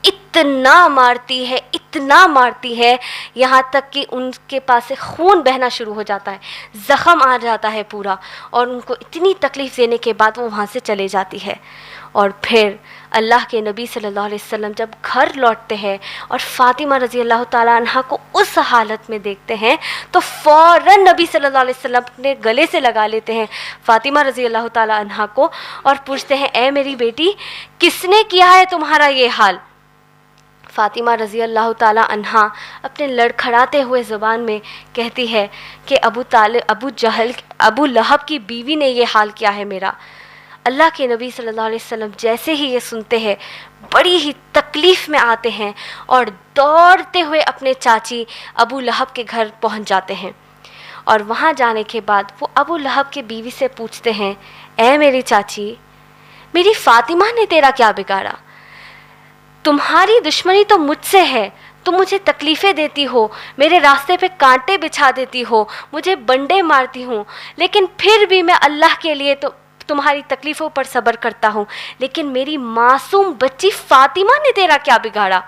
اتنا مارتی ہے یہاں تک کہ ان کے پاس سے خون بہنا شروع ہو جاتا ہے, زخم آ جاتا ہے پورا, اور ان کو اتنی تکلیف دینے کے بعد وہ وہاں سے چلے جاتی ہے. اور پھر اللہ کے نبی صلی اللہ علیہ وسلم جب گھر لوٹتے ہیں اور فاطمہ رضی اللہ تعالیٰ عنہ کو اس حالت میں دیکھتے ہیں تو فوراً نبی صلی اللہ علیہ وسلم اپنے گلے سے لگا لیتے ہیں فاطمہ رضی اللہ تعالیٰ عنہ کو اور پوچھتے ہیں, اے میری بیٹی, کس نے کیا ہے تمہارا یہ حال؟ فاطمہ رضی اللہ تعالیٰ عنہا اپنے لڑکھڑاتے ہوئے زبان میں کہتی ہے کہ ابو لہب کی بیوی نے یہ حال کیا ہے میرا. اللہ کے نبی صلی اللہ علیہ وسلم جیسے ہی یہ سنتے ہیں بڑی ہی تکلیف میں آتے ہیں اور دوڑتے ہوئے اپنے چاچی ابو لہب کے گھر پہنچ جاتے ہیں. اور وہاں جانے کے بعد وہ ابو لہب کی بیوی سے پوچھتے ہیں, اے میری چاچی, میری فاطمہ نے تیرا کیا بگاڑا؟ تمہاری دشمنی تو مجھ سے ہے, تم مجھے تکلیفیں دیتی ہو, میرے راستے پہ کانٹے بچھا دیتی ہو, مجھے بنڈے مارتی ہوں, لیکن پھر بھی میں اللہ کے لیے تو تمہاری تکلیفوں پر صبر کرتا ہوں, لیکن میری معصوم بچی فاطمہ نے تیرا کیا بگاڑا؟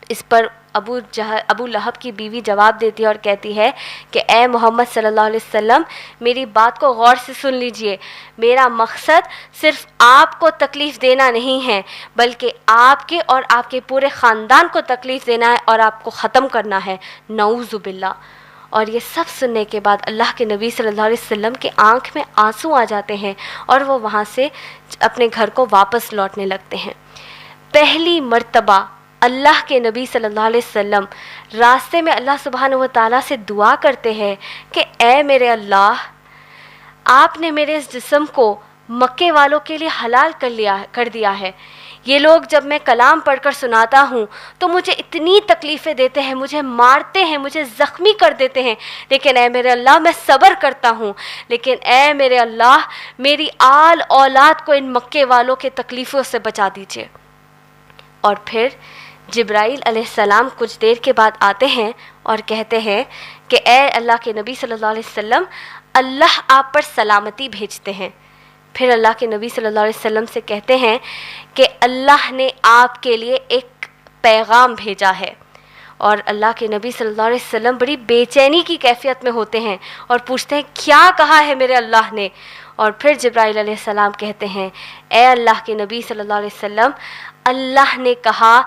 اس پر ابو لہب کی بیوی جواب دیتی ہے اور کہتی ہے کہ اے محمد صلی اللہ علیہ وسلم, میری بات کو غور سے سن لیجئے, میرا مقصد صرف آپ کو تکلیف دینا نہیں ہے بلکہ آپ کے اور آپ کے پورے خاندان کو تکلیف دینا ہے اور آپ کو ختم کرنا ہے. نعوذ باللہ. اور یہ سب سننے کے بعد اللہ کے نبی صلی اللہ علیہ وسلم کے آنکھ میں آنسو آ جاتے ہیں اور وہ وہاں سے اپنے گھر کو واپس لوٹنے لگتے ہیں. پہلی مرتبہ اللہ کے نبی صلی اللہ علیہ وسلم راستے میں اللہ سبحانہ و تعالیٰ سے دعا کرتے ہیں کہ اے میرے اللہ, آپ نے میرے اس جسم کو مکے والوں کے لیے حلال کر دیا ہے, یہ لوگ جب میں کلام پڑھ کر سناتا ہوں تو مجھے اتنی تکلیفیں دیتے ہیں، مجھے مارتے ہیں، مجھے زخمی کر دیتے ہیں، لیکن اے میرے اللہ میں صبر کرتا ہوں، لیکن اے میرے اللہ میری آل اولاد کو ان مکے والوں کے تکلیفوں سے بچا دیجیے۔ اور پھر جبرائیل علیہ السلام کچھ دیر کے بعد آتے ہیں اور کہتے ہیں کہ اے اللہ کے نبی صلی اللہ علیہ وسلم، اللہ آپ پر سلامتی بھیجتے ہیں۔ پھر اللہ کے نبی صلی اللہ علیہ وسلم سے کہتے ہیں کہ اللہ نے آپ کے لیے ایک پیغام بھیجا ہے، اور اللہ کے نبی صلی اللہ علیہ وسلم بڑی بے چینی کی کیفیت میں ہوتے ہیں اور پوچھتے ہیں کیا کہا ہے میرے اللہ نے؟ اور پھر جبرائیل علیہ السلام کہتے ہیں اے اللہ کے نبی صلی اللہ علیہ وسلم، اللہ نے کہا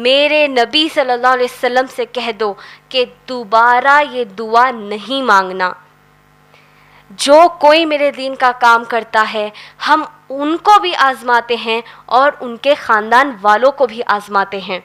میرے نبی صلی اللہ علیہ وسلم سے کہہ دو کہ دوبارہ یہ دعا نہیں مانگنا۔ جو کوئی میرے دین کا کام کرتا ہے ہم ان کو بھی آزماتے ہیں اور ان کے خاندان والوں کو بھی آزماتے ہیں۔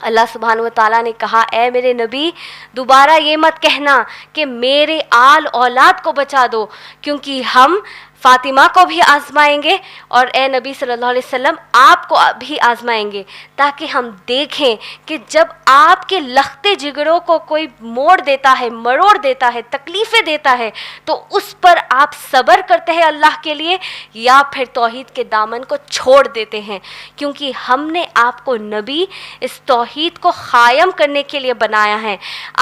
اللہ سبحانہ و تعالیٰ نے کہا اے میرے نبی دوبارہ یہ مت کہنا کہ میرے آل اولاد کو بچا دو، کیونکہ ہم فاطمہ کو بھی آزمائیں گے اور اے نبی صلی اللہ علیہ وسلم آپ کو بھی آزمائیں گے، تاکہ ہم دیکھیں کہ جب آپ کے لختے جگروں کو کوئی موڑ دیتا ہے، مروڑ دیتا ہے، تکلیفیں دیتا ہے، تو اس پر آپ صبر کرتے ہیں اللہ کے لیے یا پھر توحید کے دامن کو چھوڑ دیتے ہیں، کیونکہ ہم نے آپ کو نبی اس توحید کو قائم کرنے کے لیے بنایا ہے۔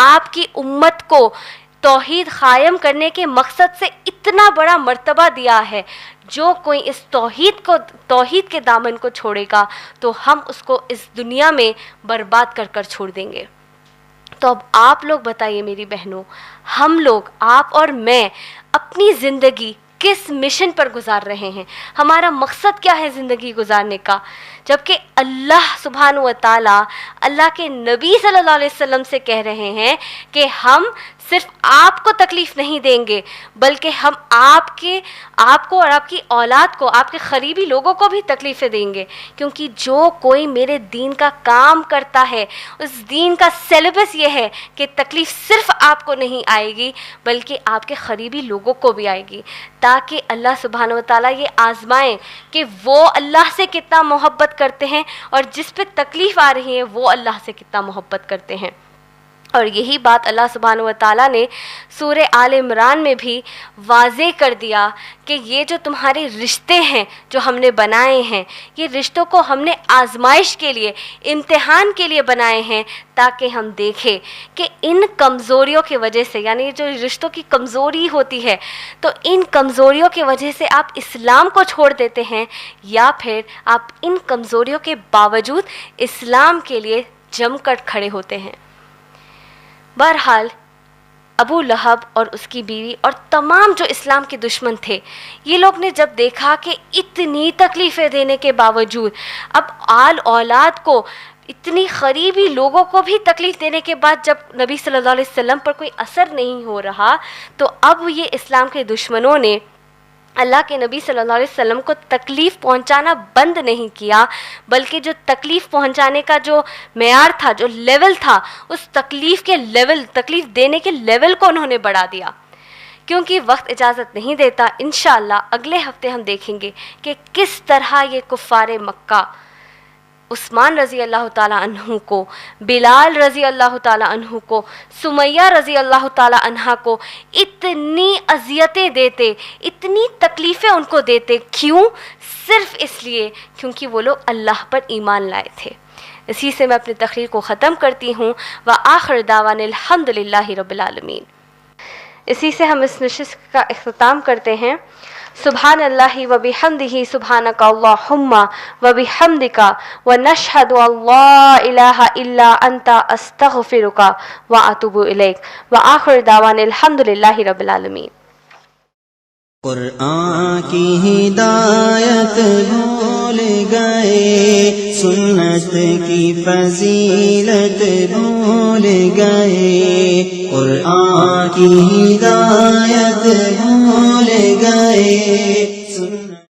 آپ کی امت کو توحید قائم کرنے کے مقصد سے اتنا بڑا مرتبہ دیا ہے، جو کوئی اس توحید کے دامن کو چھوڑے گا تو ہم اس کو اس دنیا میں برباد کر کر چھوڑ دیں گے۔ تو اب آپ لوگ بتائیے میری بہنوں، ہم لوگ آپ اور میں اپنی زندگی کس مشن پر گزار رہے ہیں؟ ہمارا مقصد کیا ہے زندگی گزارنے کا؟ جبکہ اللہ سبحانہ و تعالیٰ اللہ کے نبی صلی اللہ علیہ وسلم سے کہہ رہے ہیں کہ ہم صرف آپ کو تکلیف نہیں دیں گے بلکہ ہم آپ کو اور آپ کی اولاد کو، آپ کے قریبی لوگوں کو بھی تکلیفیں دیں گے، کیونکہ جو کوئی میرے دین کا کام کرتا ہے اس دین کا سیلیبس یہ ہے کہ تکلیف صرف آپ کو نہیں آئے گی بلکہ آپ کے قریبی لوگوں کو بھی آئے گی، تاکہ اللہ سبحانہ و تعالیٰ یہ آزمائیں کہ وہ اللہ سے کتنا محبت کرتے ہیں اور جس پہ تکلیف آ رہی ہے وہ اللہ سے کتنا محبت کرتے ہیں۔ اور یہی بات اللہ سبحانہ و تعالیٰ نے سورہ آل عمران میں بھی واضح کر دیا کہ یہ جو تمہارے رشتے ہیں جو ہم نے بنائے ہیں، یہ رشتوں کو ہم نے آزمائش کے لیے، امتحان کے لیے بنائے ہیں، تاکہ ہم دیکھیں کہ ان کمزوریوں کی وجہ سے، یعنی جو رشتوں کی کمزوری ہوتی ہے، تو ان کمزوریوں کی وجہ سے آپ اسلام کو چھوڑ دیتے ہیں یا پھر آپ ان کمزوریوں کے باوجود اسلام کے لیے جم کر کھڑے ہوتے ہیں۔ بہرحال ابو لہب اور اس کی بیوی اور تمام جو اسلام کے دشمن تھے، یہ لوگ نے جب دیکھا کہ اتنی تکلیفیں دینے کے باوجود، اب آل اولاد کو، اتنی قریبی لوگوں کو بھی تکلیف دینے کے بعد جب نبی صلی اللہ علیہ وسلم پر کوئی اثر نہیں ہو رہا، تو اب یہ اسلام کے دشمنوں نے اللہ کے نبی صلی اللہ علیہ وسلم کو تکلیف پہنچانا بند نہیں کیا، بلکہ جو تکلیف پہنچانے کا جو معیار تھا، جو لیول تھا، اس تکلیف دینے کے لیول کو انہوں نے بڑھا دیا، کیونکہ وقت اجازت نہیں دیتا۔ انشاءاللہ اگلے ہفتے ہم دیکھیں گے کہ کس طرح یہ کفار مکہ عثمان رضی اللہ تعالیٰ عنہ کو، بلال رضی اللہ تعالیٰ عنہ کو، سمیہ رضی اللہ تعالیٰ عنہ کو اتنی اذیتیں دیتے، اتنی تکلیفیں ان کو دیتے، کیوں؟ صرف اس لیے کیونکہ وہ لوگ اللہ پر ایمان لائے تھے۔ اسی سے میں اپنی تقریر کو ختم کرتی ہوں۔ وآخر دعوانا الحمد للہ رب العالمین۔ اسی سے ہم اس نشست کا اختتام کرتے ہیں۔ سبحان اللہ و بحمدہ، سبحانک اللہم و بحمدک، ونشہد ان لا الہ الا انت، استغفرک و اتوب الیک، وآخر دعوانا الحمد للہ رب العالمین۔ قرآن کی ہدایت بھول گئے، سنت کی فضیلت بھول گئے، قرآن کی ہدایت بھول گئے، سنت